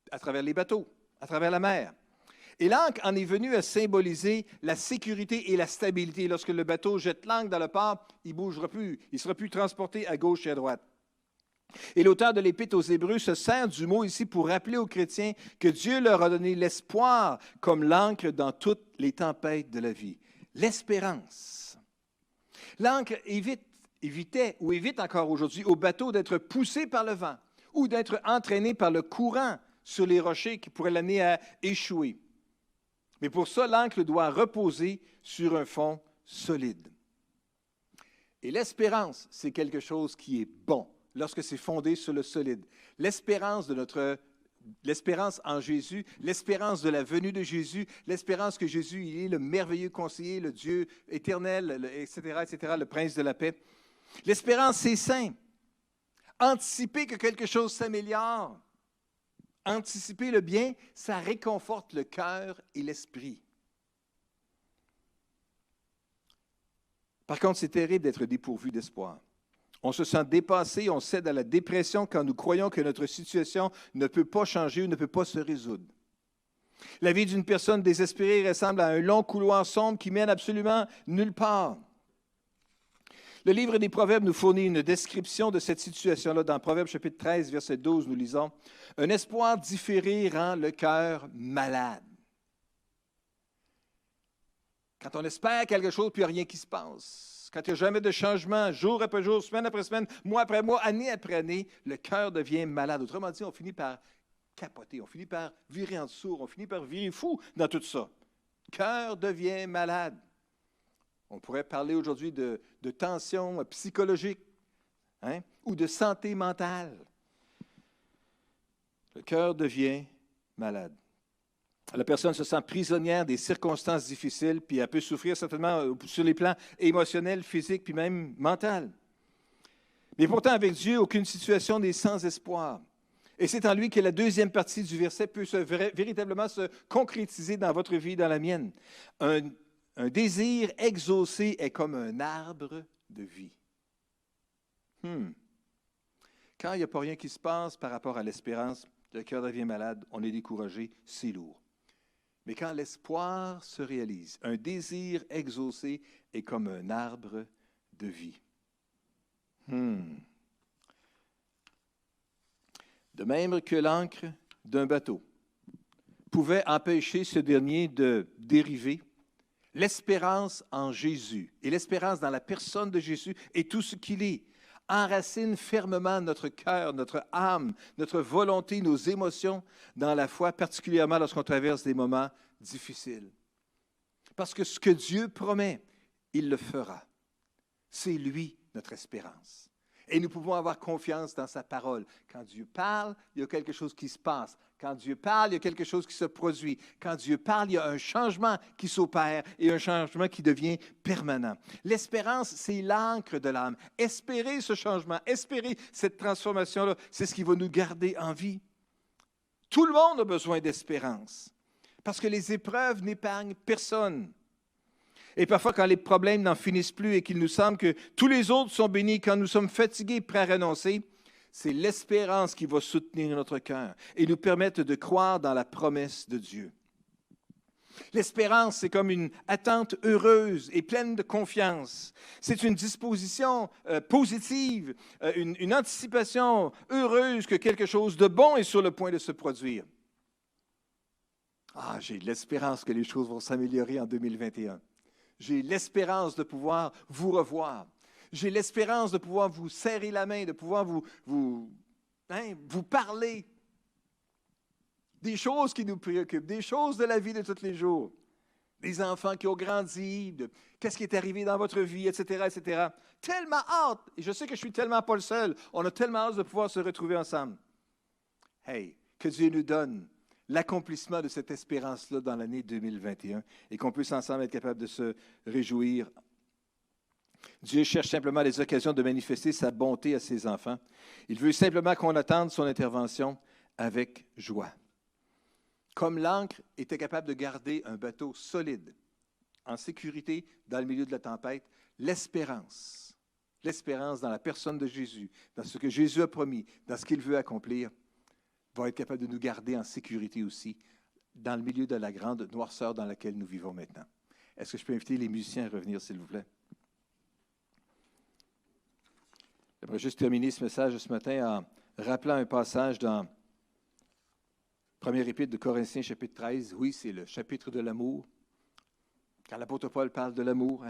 à travers les bateaux, à travers la mer. Et l'ancre en est venue à symboliser la sécurité et la stabilité. Lorsque le bateau jette l'ancre dans le port, il ne bougera plus, il ne sera plus transporté à gauche et à droite. Et l'auteur de l'Épître aux Hébreux se sert du mot ici pour rappeler aux chrétiens que Dieu leur a donné l'espoir comme l'ancre dans toutes les tempêtes de la vie. L'espérance. L'ancre évitait ou évite encore aujourd'hui au bateau d'être poussé par le vent ou d'être entraîné par le courant sur les rochers qui pourraient l'amener à échouer. Mais pour ça, l'ancre doit reposer sur un fond solide. Et l'espérance, c'est quelque chose qui est bon lorsque c'est fondé sur le solide. L'espérance en Jésus, l'espérance de la venue de Jésus, l'espérance que Jésus, il est le merveilleux conseiller, le Dieu éternel, etc., le prince de la paix. L'espérance, c'est sain. Anticiper que quelque chose s'améliore, anticiper le bien, ça réconforte le cœur et l'esprit. Par contre, c'est terrible d'être dépourvu d'espoir. On se sent dépassé, on cède à la dépression quand nous croyons que notre situation ne peut pas changer ou ne peut pas se résoudre. La vie d'une personne désespérée ressemble à un long couloir sombre qui mène absolument nulle part. Le livre des Proverbes nous fournit une description de cette situation-là. Dans Proverbes chapitre 13, verset 12, nous lisons « Un espoir différé rend le cœur malade. » Quand on espère quelque chose, puis il n'y a rien qui se passe. Quand il n'y a jamais de changement, jour après jour, semaine après semaine, mois après mois, année après année, le cœur devient malade. Autrement dit, on finit par capoter, on finit par virer en dessous, on finit par virer fou dans tout ça. Le cœur devient malade. On pourrait parler aujourd'hui de tension psychologique ou de santé mentale. Le cœur devient malade. La personne se sent prisonnière des circonstances difficiles, puis elle peut souffrir certainement sur les plans émotionnels, physiques, puis même mental. Mais pourtant, avec Dieu, aucune situation n'est sans espoir. Et c'est en lui que la deuxième partie du verset peut véritablement se concrétiser dans votre vie, dans la mienne. Un désir exaucé est comme un arbre de vie. Quand il n'y a pas rien qui se passe par rapport à l'espérance, le cœur devient malade, on est découragé, c'est lourd. Mais quand l'espoir se réalise, un désir exaucé est comme un arbre de vie. De même que l'ancre d'un bateau pouvait empêcher ce dernier de dériver, L'espérance en Jésus et l'espérance dans la personne de Jésus et tout ce qu'il est enracine fermement notre cœur, notre âme, notre volonté, nos émotions dans la foi, particulièrement lorsqu'on traverse des moments difficiles. Parce que ce que Dieu promet, il le fera. C'est lui notre espérance. Et nous pouvons avoir confiance dans sa parole. Quand Dieu parle, il y a quelque chose qui se passe. Quand Dieu parle, il y a quelque chose qui se produit. Quand Dieu parle, il y a un changement qui s'opère et un changement qui devient permanent. L'espérance, c'est l'encre de l'âme. Espérer ce changement, espérer cette transformation-là, c'est ce qui va nous garder en vie. Tout le monde a besoin d'espérance parce que les épreuves n'épargnent personne. Et parfois, quand les problèmes n'en finissent plus et qu'il nous semble que tous les autres sont bénis, quand nous sommes fatigués, prêts à renoncer, c'est l'espérance qui va soutenir notre cœur et nous permettre de croire dans la promesse de Dieu. L'espérance, c'est comme une attente heureuse et pleine de confiance. C'est une disposition positive, une anticipation heureuse que quelque chose de bon est sur le point de se produire. Ah, j'ai l'espérance que les choses vont s'améliorer en 2021. J'ai l'espérance de pouvoir vous revoir. J'ai l'espérance de pouvoir vous serrer la main, de pouvoir vous parler des choses qui nous préoccupent, des choses de la vie de tous les jours, des enfants qui ont grandi, de qu'est-ce qui est arrivé dans votre vie, etc., etc. Tellement hâte, et je sais que je suis tellement pas le seul, on a tellement hâte de pouvoir se retrouver ensemble. Hey, que Dieu nous donne l'accomplissement de cette espérance-là dans l'année 2021 et qu'on puisse ensemble être capable de se réjouir. Dieu cherche simplement les occasions de manifester sa bonté à ses enfants. Il veut simplement qu'on attende son intervention avec joie. Comme l'ancre était capable de garder un bateau solide, en sécurité dans le milieu de la tempête, l'espérance dans la personne de Jésus, dans ce que Jésus a promis, dans ce qu'il veut accomplir, va être capable de nous garder en sécurité aussi dans le milieu de la grande noirceur dans laquelle nous vivons maintenant. Est-ce que je peux inviter les musiciens à revenir, s'il vous plaît? J'aimerais juste terminer ce message ce matin en rappelant un passage dans 1er Épître de Corinthiens, chapitre 13. Oui, c'est le chapitre de l'amour. Quand l'apôtre Paul parle de l'amour,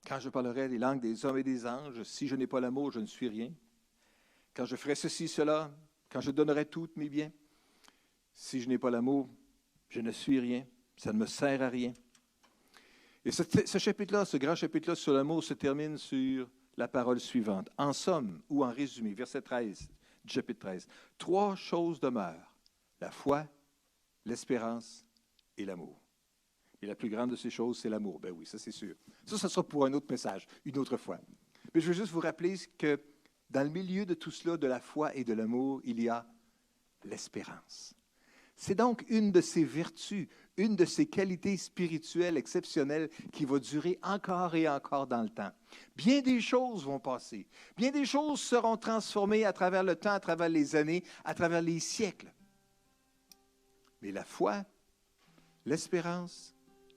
quand je parlerai les langues des hommes et des anges, si je n'ai pas l'amour, je ne suis rien. Quand je ferai ceci, cela, quand je donnerai tous mes biens, si je n'ai pas l'amour, je ne suis rien, ça ne me sert à rien. Et ce chapitre-là, ce grand chapitre-là sur l'amour se termine sur la parole suivante. En somme, ou en résumé, verset 13 du chapitre 13, 3 choses demeurent, la foi, l'espérance et l'amour. Et la plus grande de ces choses, c'est l'amour. Ben oui, ça c'est sûr. Ça sera pour un autre message, une autre fois. Mais je veux juste vous rappeler que dans le milieu de tout cela, de la foi et de l'amour, il y a l'espérance. C'est donc une de ces vertus, une de ces qualités spirituelles exceptionnelles qui va durer encore et encore dans le temps. Bien des choses vont passer. Bien des choses seront transformées à travers le temps, à travers les années, à travers les siècles. Mais la foi, l'espérance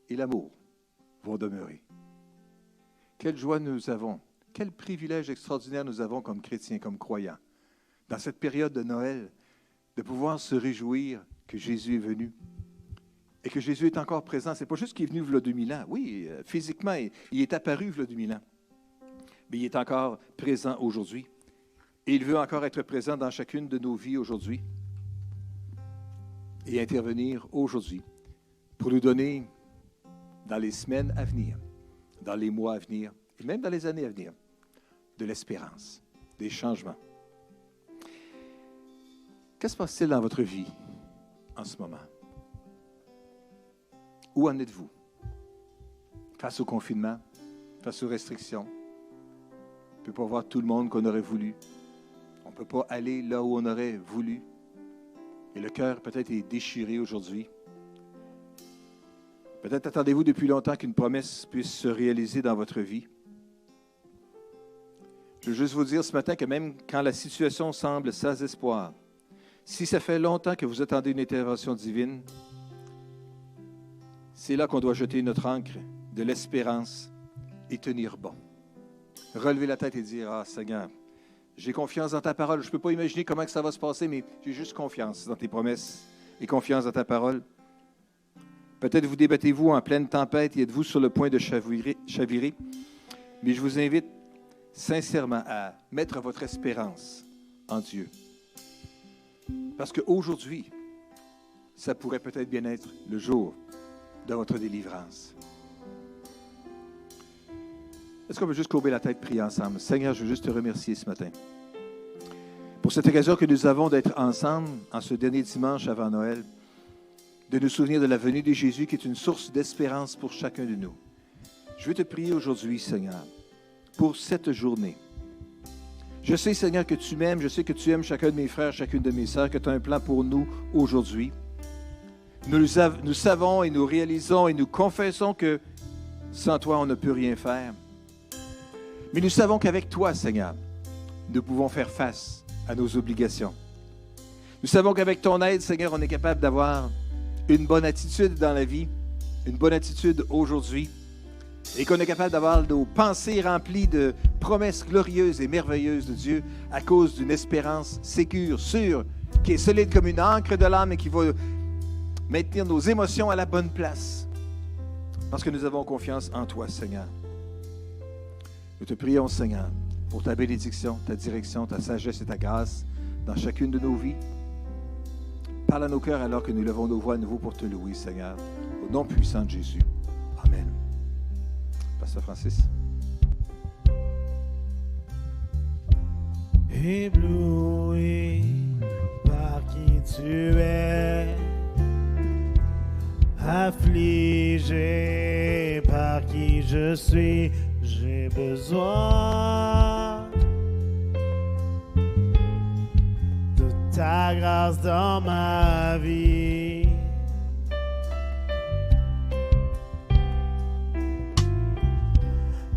et l'amour vont demeurer. Quelle joie nous avons. Quel privilège extraordinaire nous avons comme chrétiens, comme croyants, dans cette période de Noël, de pouvoir se réjouir que Jésus est venu et que Jésus est encore présent. Ce n'est pas juste qu'il est venu il y a 2000 ans. Oui, physiquement, il est apparu il y a 2000 ans. Mais il est encore présent aujourd'hui. Et il veut encore être présent dans chacune de nos vies aujourd'hui et intervenir aujourd'hui pour nous donner, dans les semaines à venir, dans les mois à venir, et même dans les années à venir, de l'espérance, des changements. Qu'est-ce qui se passe-t-il dans votre vie en ce moment? Où en êtes-vous? Face au confinement, face aux restrictions. On ne peut pas voir tout le monde qu'on aurait voulu. On ne peut pas aller là où on aurait voulu. Et le cœur peut-être est déchiré aujourd'hui. Peut-être attendez-vous depuis longtemps qu'une promesse puisse se réaliser dans votre vie. Je veux juste vous dire ce matin que même quand la situation semble sans espoir, si ça fait longtemps que vous attendez une intervention divine, c'est là qu'on doit jeter notre ancre de l'espérance et tenir bon. Relever la tête et dire, « Ah Seigneur, j'ai confiance dans ta parole. Je ne peux pas imaginer comment ça va se passer, mais j'ai juste confiance dans tes promesses et confiance dans ta parole. Peut-être vous débattez-vous en pleine tempête et êtes-vous sur le point de chavirer. Mais je vous invite sincèrement à mettre votre espérance en Dieu. Parce qu'aujourd'hui, ça pourrait peut-être bien être le jour de votre délivrance. Est-ce qu'on peut juste courber la tête, prier ensemble? Seigneur, je veux juste te remercier ce matin pour cette occasion que nous avons d'être ensemble en ce dernier dimanche avant Noël, de nous souvenir de la venue de Jésus qui est une source d'espérance pour chacun de nous. Je veux te prier aujourd'hui, Seigneur, pour cette journée. Je sais, Seigneur, que tu m'aimes, je sais que tu aimes chacun de mes frères, chacune de mes sœurs, que tu as un plan pour nous aujourd'hui. Nous savons et nous réalisons et nous confessons que sans toi, on ne peut rien faire. Mais nous savons qu'avec toi, Seigneur, nous pouvons faire face à nos obligations. Nous savons qu'avec ton aide, Seigneur, on est capable d'avoir une bonne attitude dans la vie, une bonne attitude aujourd'hui, et qu'on est capable d'avoir nos pensées remplies de promesses glorieuses et merveilleuses de Dieu à cause d'une espérance sécure, sûre, qui est solide comme une ancre de l'âme et qui va maintenir nos émotions à la bonne place. Parce que nous avons confiance en toi, Seigneur. Nous te prions, Seigneur, pour ta bénédiction, ta direction, ta sagesse et ta grâce dans chacune de nos vies. Parle à nos cœurs alors que nous levons nos voix à nouveau pour te louer, Seigneur, au nom puissant de Jésus. Amen. Pasteur Francis. Ébloui par qui tu es, affligé par qui je suis, j'ai besoin de ta grâce dans ma vie.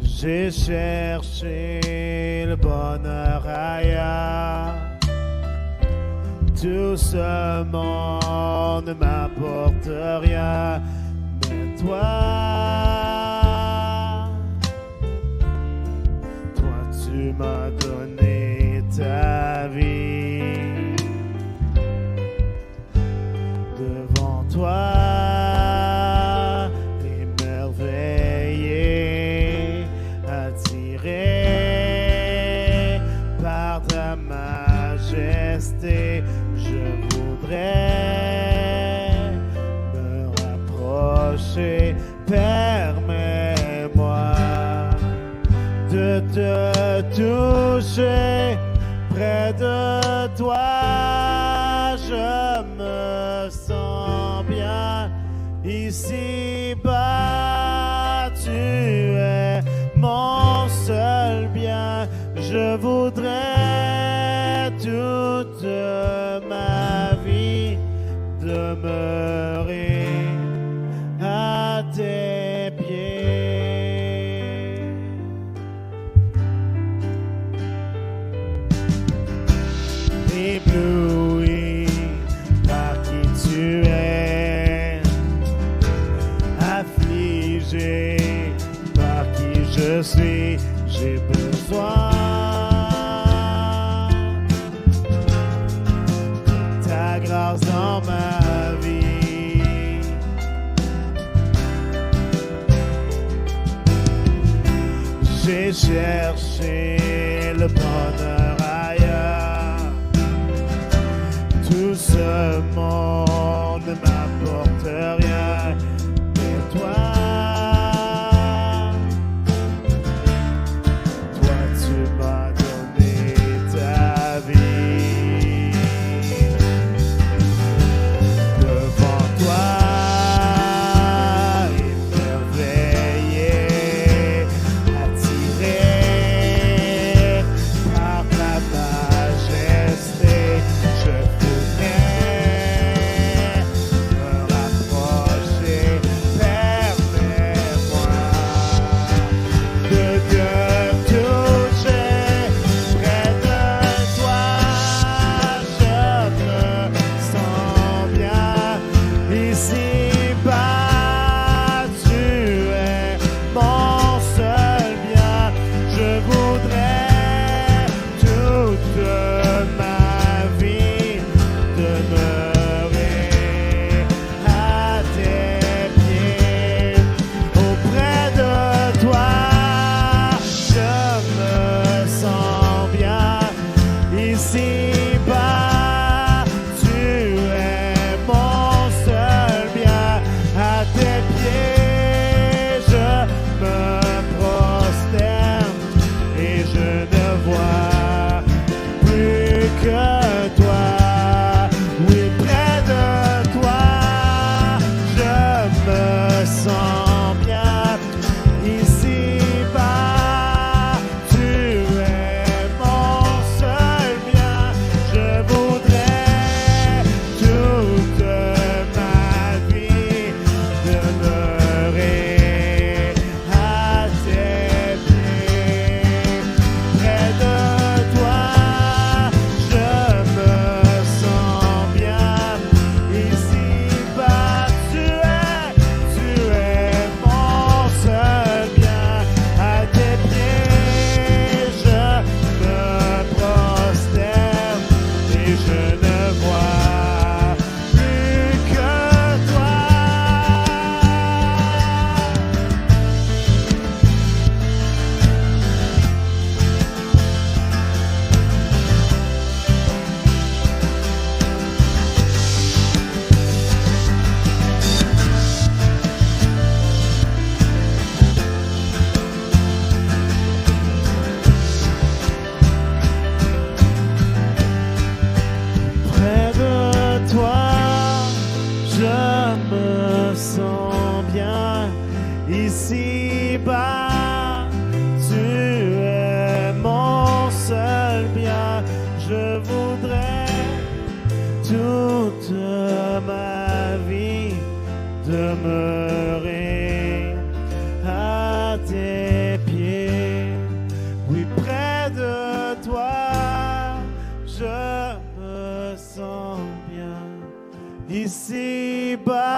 J'ai cherché le bonheur ailleurs. Tout ce monde ne m'apporte rien, mais toi, tu m'as donné ta vie. Devant toi, émerveillé, attiré par ta majesté, je voudrais me rapprocher. Permets-moi de te toucher près de toi. Je me sens bien ici-bas. Tu es mon seul bien. Je voudrais toute ma vie demeurer à tes pieds. Ébloui par qui tu es, affligé par qui je suis, j'ai besoin de ta grâce dans ma vie. J'ai cherché le bonheur ailleurs. Tout ce monde ne m'apporte rien, mais toi, tu m'as donné ta vie. Devant toi, émerveillé, attiré par ta Ici-bas,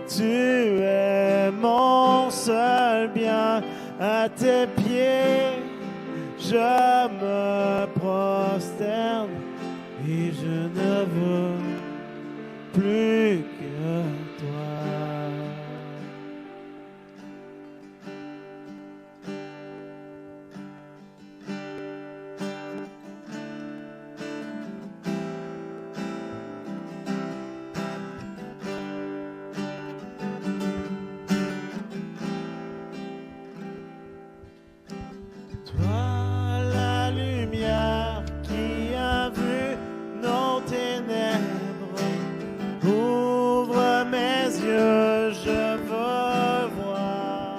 tu es mon seul bien. À tes pieds, je me prosterne et je ne veux plus que toi. La lumière qui a vu nos ténèbres, ouvre mes yeux, je veux voir.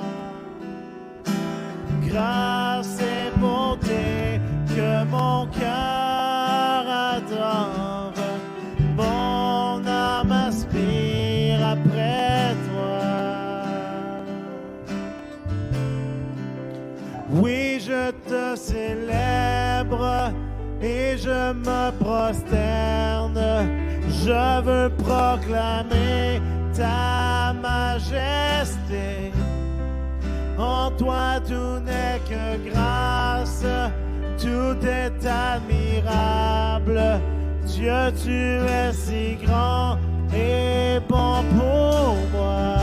Grâce et bonté que mon cœur adore, mon âme aspire après toi. Oui, je te célèbre et je me prosterne. Je veux proclamer ta majesté. En toi tout n'est que grâce, tout est admirable. Dieu, tu es si grand et bon pour moi.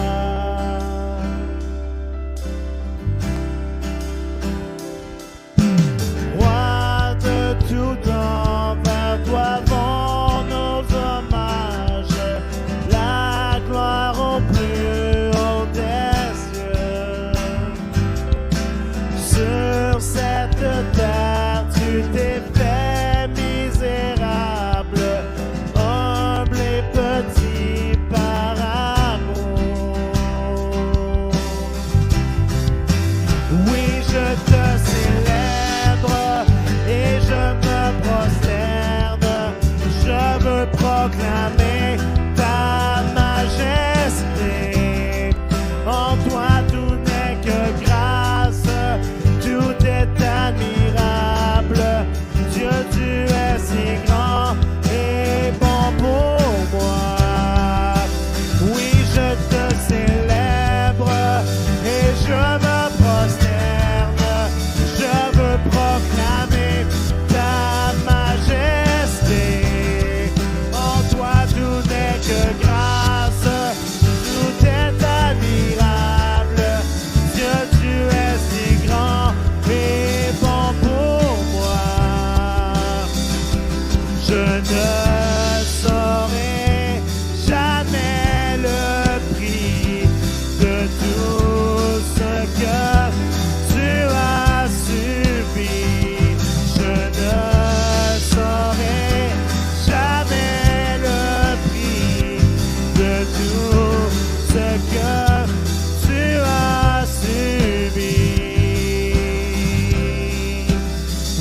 Tout envers toi vont nos hommages, la gloire au plus haut des cieux. Sur cette terre, tu t'es fait misérable, humble et petit par amour. Oui, je te célèbre et je me prosterne, je veux proclamer ta majesté. En toi tout n'est que grâce, tout est admirable. Dieu, tu es si grand et bon pour moi. Oui, je te célèbre et je me prosterne, je veux proclamer ta majesté. En toi tout n'est que grâce, tout est admirable. Dieu, tu es si grand et bon pour moi. Je ne saurais jamais le prix de tout ce que tu as subi. Je ne saurais jamais le prix de tout ce que tu as subi.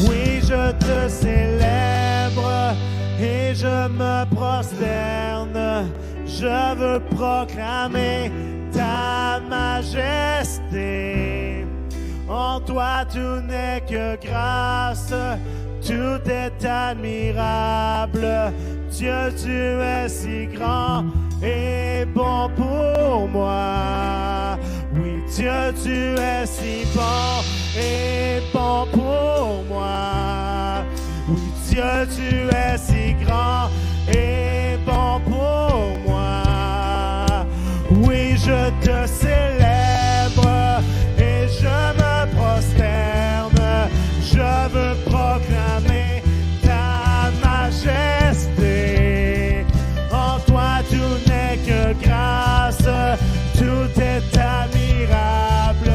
Oui, je te célèbre et je me prosterne. Je veux proclamer ta majesté. En toi tout n'est que grâce, tout est admirable. Dieu, tu es si grand et bon pour moi. Oui, Dieu, tu es si bon et bon pour moi. Oui, Dieu, tu es si grand et bon pour moi. Oui, je te célèbre et je me prosterne. Je veux proclamer ta majesté. En toi tout n'est que grâce, tout est admirable.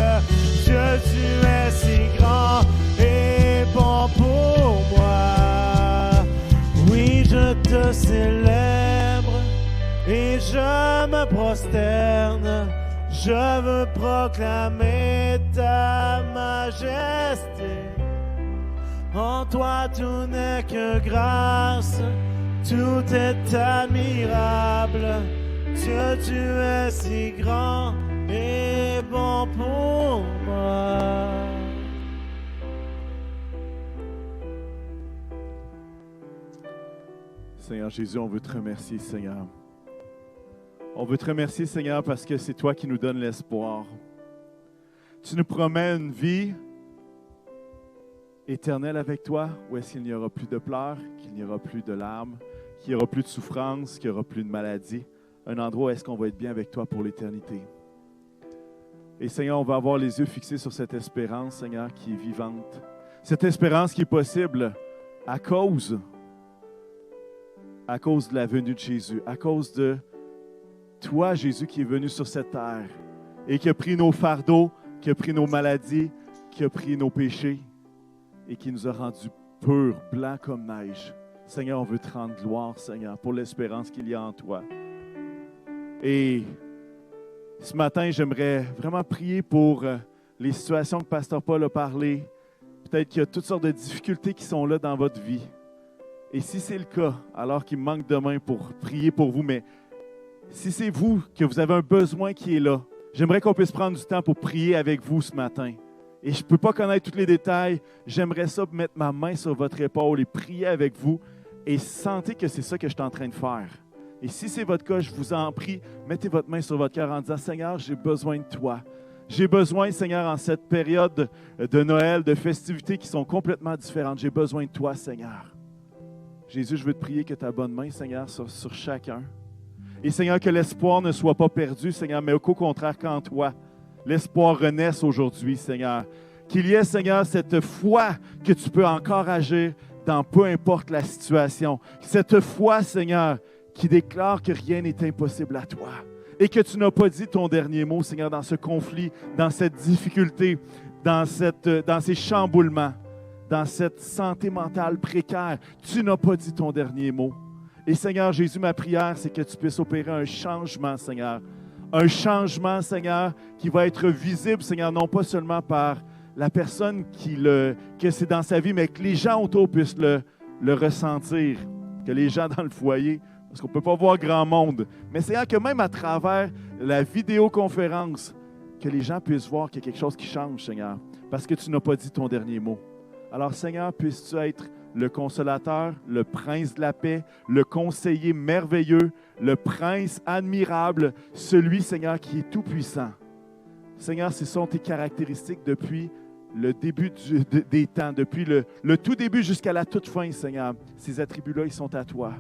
Dieu, tu es si grand et bon pour moi. Oui, je te célèbre et je me prosterne. Je veux proclamer ta majesté. En toi tout n'est que grâce, tout est admirable. Dieu, tu es si grand et bon pour moi. Seigneur Jésus, on veut te remercier, Seigneur. On veut te remercier, Seigneur, parce que c'est toi qui nous donnes l'espoir. Tu nous promets une vie éternelle avec toi, où est-ce qu'il n'y aura plus de pleurs, qu'il n'y aura plus de larmes, qu'il n'y aura plus de souffrance, qu'il n'y aura plus de maladie. Un endroit où est-ce qu'on va être bien avec toi pour l'éternité. Et Seigneur, on va avoir les yeux fixés sur cette espérance, Seigneur, qui est vivante. Cette espérance qui est possible à cause de la venue de Jésus, à cause de toi, Jésus, qui est venu sur cette terre et qui a pris nos fardeaux, qui a pris nos maladies, qui a pris nos péchés et qui nous a rendus purs, blancs comme neige. Seigneur, on veut te rendre gloire, Seigneur, pour l'espérance qu'il y a en toi. Et ce matin, j'aimerais vraiment prier pour les situations que Pasteur Paul a parlé. Peut-être qu'il y a toutes sortes de difficultés qui sont là dans votre vie. Et si c'est le cas, alors qu'il me manque de main pour prier pour vous, mais si c'est vous, que vous avez un besoin qui est là, j'aimerais qu'on puisse prendre du temps pour prier avec vous ce matin. Et je ne peux pas connaître tous les détails. J'aimerais ça mettre ma main sur votre épaule et prier avec vous et sentez que c'est ça que je suis en train de faire. Et si c'est votre cas, je vous en prie, mettez votre main sur votre cœur en disant « Seigneur, j'ai besoin de toi. J'ai besoin, Seigneur, en cette période de Noël, de festivités qui sont complètement différentes. J'ai besoin de toi, Seigneur. » Jésus, je veux te prier que ta bonne main, Seigneur, sur chacun. Et Seigneur, que l'espoir ne soit pas perdu, Seigneur, mais qu'au contraire, qu'en toi, l'espoir renaisse aujourd'hui, Seigneur. Qu'il y ait, Seigneur, cette foi que tu peux encore agir dans peu importe la situation. Cette foi, Seigneur, qui déclare que rien n'est impossible à toi. Et que tu n'as pas dit ton dernier mot, Seigneur, dans ce conflit, dans cette difficulté, dans ces chamboulements, dans cette santé mentale précaire. Tu n'as pas dit ton dernier mot. Et Seigneur Jésus, ma prière, c'est que tu puisses opérer un changement, Seigneur. Un changement, Seigneur, qui va être visible, Seigneur, non pas seulement par la personne que c'est dans sa vie, mais que les gens autour puissent le ressentir. Que les gens dans le foyer, parce qu'on ne peut pas voir grand monde, mais Seigneur, que même à travers la vidéoconférence, que les gens puissent voir qu'il y a quelque chose qui change, Seigneur, parce que tu n'as pas dit ton dernier mot. Alors, Seigneur, puisses-tu être le consolateur, le prince de la paix, le conseiller merveilleux, le prince admirable, celui, Seigneur, qui est tout-puissant. Seigneur, ce sont tes caractéristiques depuis le début des temps, depuis le tout début jusqu'à la toute fin, Seigneur. Ces attributs-là, ils sont à toi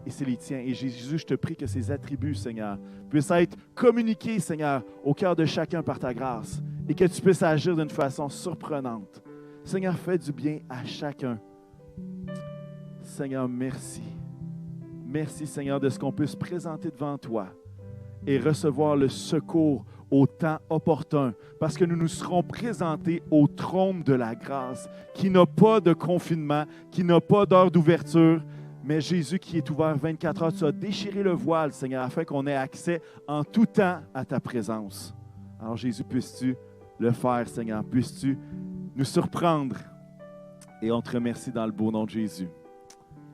et c'est les tiens. Et Jésus, je te prie que ces attributs, Seigneur, puissent être communiqués, Seigneur, au cœur de chacun par ta grâce et que tu puisses agir d'une façon surprenante. Seigneur, fais du bien à chacun. Seigneur, merci. Merci, Seigneur, de ce qu'on peut se présenter devant toi et recevoir le secours au temps opportun, parce que nous nous serons présentés au trône de la grâce, qui n'a pas de confinement, qui n'a pas d'heure d'ouverture, mais Jésus qui est ouvert 24 heures. Tu as déchiré le voile, Seigneur, afin qu'on ait accès en tout temps à ta présence. Alors Jésus, puisses-tu le faire, Seigneur, puisses-tu nous surprendre, et on te remercie dans le beau nom de Jésus.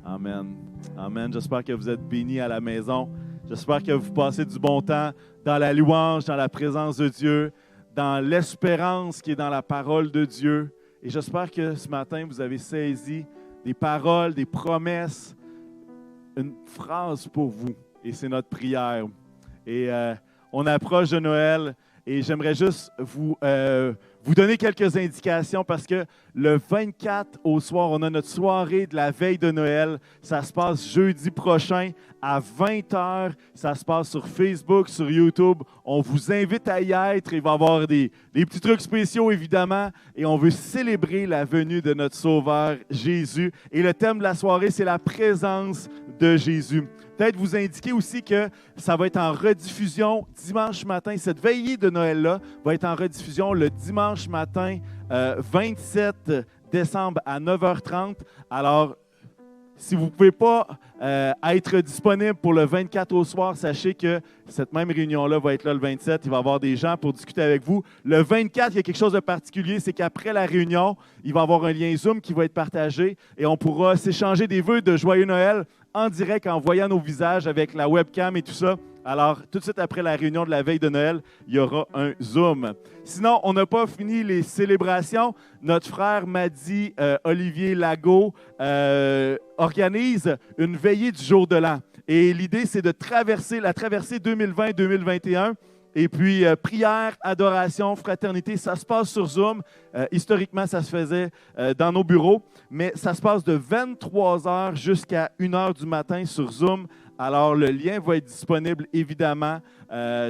Amen. Amen. J'espère que vous êtes bénis à la maison. J'espère que vous passez du bon temps dans la louange, dans la présence de Dieu, dans l'espérance qui est dans la parole de Dieu. Et j'espère que ce matin, vous avez saisi des paroles, des promesses, une phrase pour vous. Et c'est notre prière. Et on approche de Noël. Et j'aimerais juste vous donner quelques indications parce que le 24 au soir, on a notre soirée de la veille de Noël. Ça se passe jeudi prochain à 20h. Ça se passe sur Facebook, sur YouTube. On vous invite à y être. Il va y avoir des petits trucs spéciaux, évidemment. Et on veut célébrer la venue de notre Sauveur Jésus. Et le thème de la soirée, c'est la présence de Jésus. Peut-être vous indiquer aussi que ça va être en rediffusion dimanche matin. Cette veillée de Noël-là va être en rediffusion le dimanche matin 27 décembre à 9h30. Alors, si vous ne pouvez pas être disponible pour le 24 au soir, sachez que cette même réunion-là va être là le 27. Il va y avoir des gens pour discuter avec vous. Le 24, il y a quelque chose de particulier, c'est qu'après la réunion, il va y avoir un lien Zoom qui va être partagé et on pourra s'échanger des vœux de Joyeux Noël en direct en voyant nos visages avec la webcam et tout ça. Alors, tout de suite après la réunion de la veille de Noël, il y aura un Zoom. Sinon, on n'a pas fini les célébrations. Notre frère m'a dit, Olivier Lago, organise une veillée du jour de l'an. Et l'idée, c'est de traverser la traversée 2020-2021. Et puis, prière, adoration, fraternité, ça se passe sur Zoom. Historiquement, ça se faisait dans nos bureaux, mais ça se passe de 23 h jusqu'à 1 h du matin sur Zoom. Alors, le lien va être disponible, évidemment,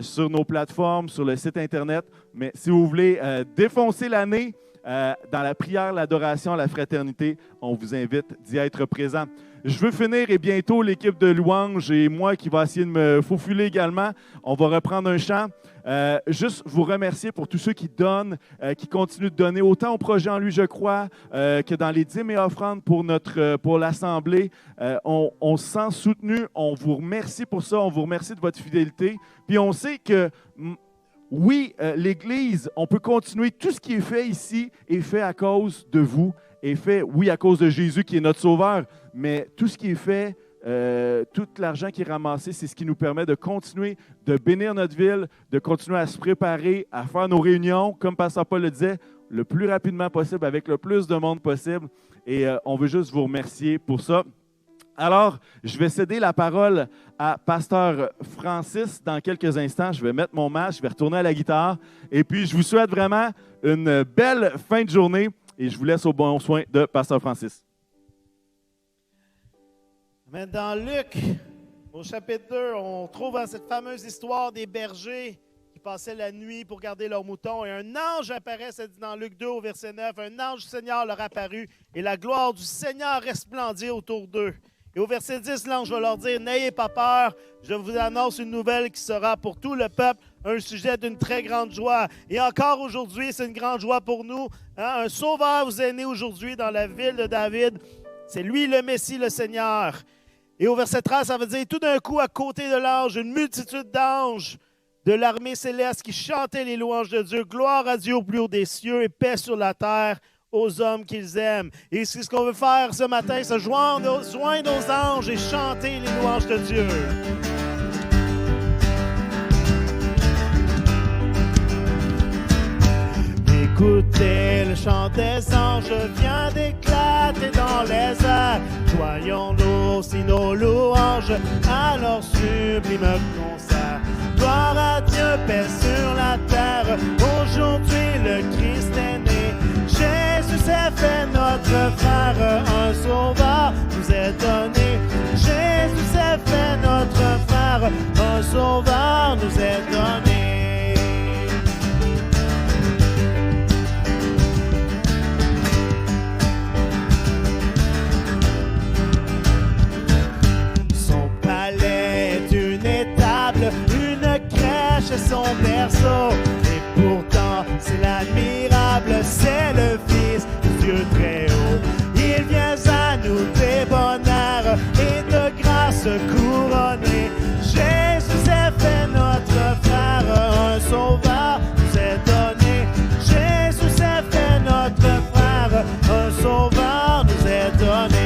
sur nos plateformes, sur le site Internet. Mais si vous voulez défoncer l'année dans la prière, l'adoration, la fraternité, on vous invite d'y être présent. Je veux finir et bientôt l'équipe de louange et moi qui va essayer de me faufiler également. On va reprendre un chant. Juste vous remercier pour tous ceux qui donnent, qui continuent de donner autant au projet En lui, je crois, que dans les dîmes et offrandes pour l'Assemblée. On se sent soutenu. On vous remercie pour ça. On vous remercie de votre fidélité. Puis on sait que oui, l'Église, on peut continuer. Tout ce qui est fait ici est fait à cause de vous, est fait, oui, à cause de Jésus qui est notre Sauveur, mais tout ce qui est fait, tout l'argent qui est ramassé, c'est ce qui nous permet de continuer de bénir notre ville, de continuer à se préparer, à faire nos réunions, comme Pasteur Paul le disait, le plus rapidement possible, avec le plus de monde possible. Et on veut juste vous remercier pour ça. Alors, je vais céder la parole à Pasteur Francis dans quelques instants. Je vais mettre mon masque, je vais retourner à la guitare. Et puis, je vous souhaite vraiment une belle fin de journée et je vous laisse au bon soin de Pasteur Francis. Mais dans Luc, au chapitre 2, on trouve cette fameuse histoire des bergers qui passaient la nuit pour garder leurs moutons. Et un ange apparaît, ça dit dans Luc 2 au verset 9, un ange du Seigneur leur apparut et la gloire du Seigneur resplendit autour d'eux. Et au verset 10, l'ange va leur dire, « N'ayez pas peur, je vous annonce une nouvelle qui sera pour tout le peuple un sujet d'une très grande joie. » Et encore aujourd'hui, c'est une grande joie pour nous. Hein? Un sauveur vous est né aujourd'hui dans la ville de David. C'est lui le Messie, le Seigneur. Et au verset 13, ça veut dire, « Tout d'un coup, à côté de l'ange, une multitude d'anges de l'armée céleste qui chantaient les louanges de Dieu. Gloire à Dieu au plus haut des cieux et paix sur la terre aux hommes qu'ils aiment. » Et c'est ce qu'on veut faire ce matin, se joindre aux anges et chanter les louanges de Dieu. Écoutez le chant des anges vient d'éclater dans les airs. Joignons-nous aussi nos louanges à leur sublime concert. Gloire à Dieu, paix sur la terre. Aujourd'hui le Christ est né. Jésus s'est fait notre frère, un sauveur nous est donné. Jésus s'est fait notre frère, un sauveur nous est donné. Son palais est une étable, une crèche et son berceau. Et pourtant c'est l'admirable, c'est le Fils du Dieu très haut. Il vient à nous des bonheurs et de grâce couronnée. Jésus s'est fait notre frère, un sauveur nous est donné. Jésus s'est fait notre frère, un sauveur nous est donné.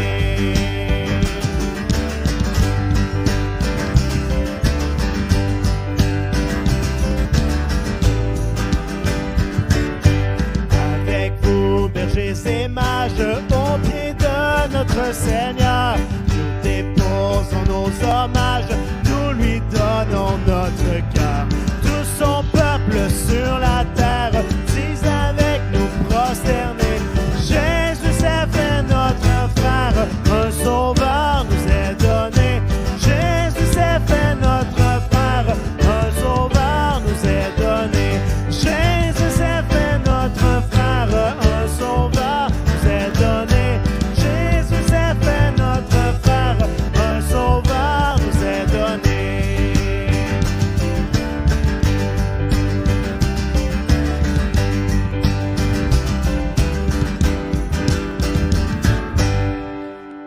Bergers et mages au pied de notre Seigneur, nous déposons nos hommages, nous lui donnons notre cœur. Tout son peuple sur la terre disent avec nous prosterner. Jésus s'est fait notre frère, un sauveur nous est donné. Jésus s'est fait notre frère, un sauveur nous est donné. Jésus s'est fait notre frère, un sauveur nous est donné. Jésus s'est fait notre frère, un sauveur nous est donné.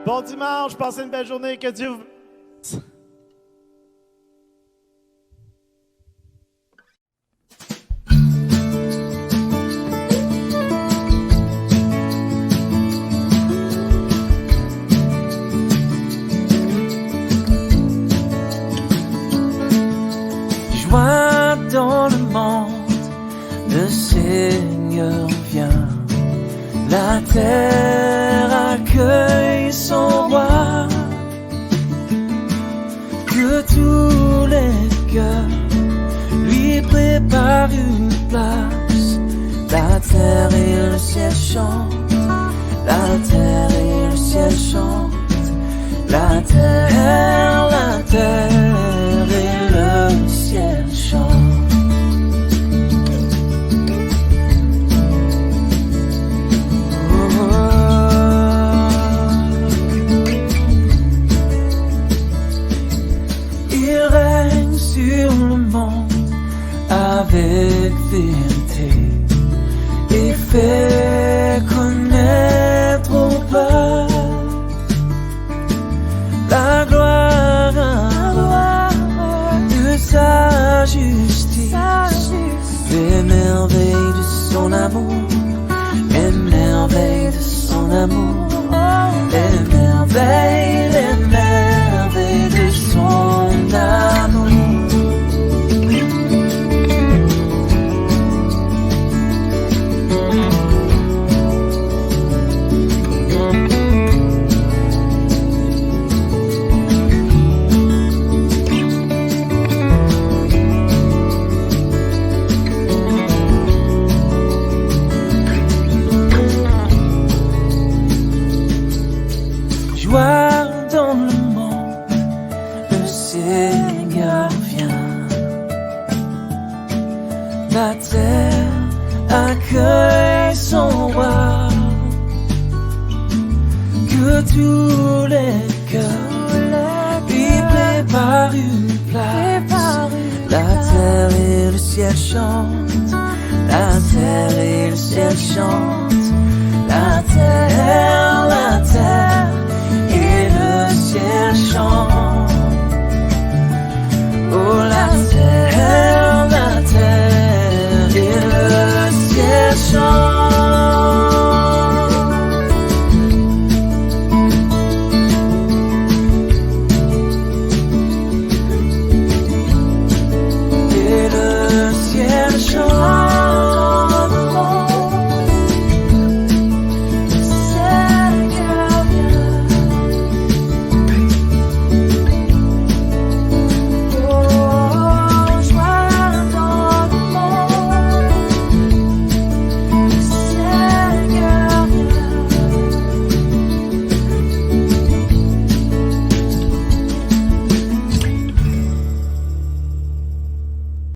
Bon dimanche, passez une belle journée, que Dieu vous... La terre accueille son roi, que tous les cœurs lui préparent une place. La terre et le ciel chantent, la terre et le ciel chantent, la terre et le ciel chantent. Avec vérité et fait connaître aux peuples la gloire de sa justice, les merveilles de son amour, les merveilles de son amour, les merveilles de son amour. Dans le monde, le Seigneur vient. La terre accueille son roi, que tous les cœurs lui préparent une place. La terre et le ciel chantent, la terre et le ciel chantent,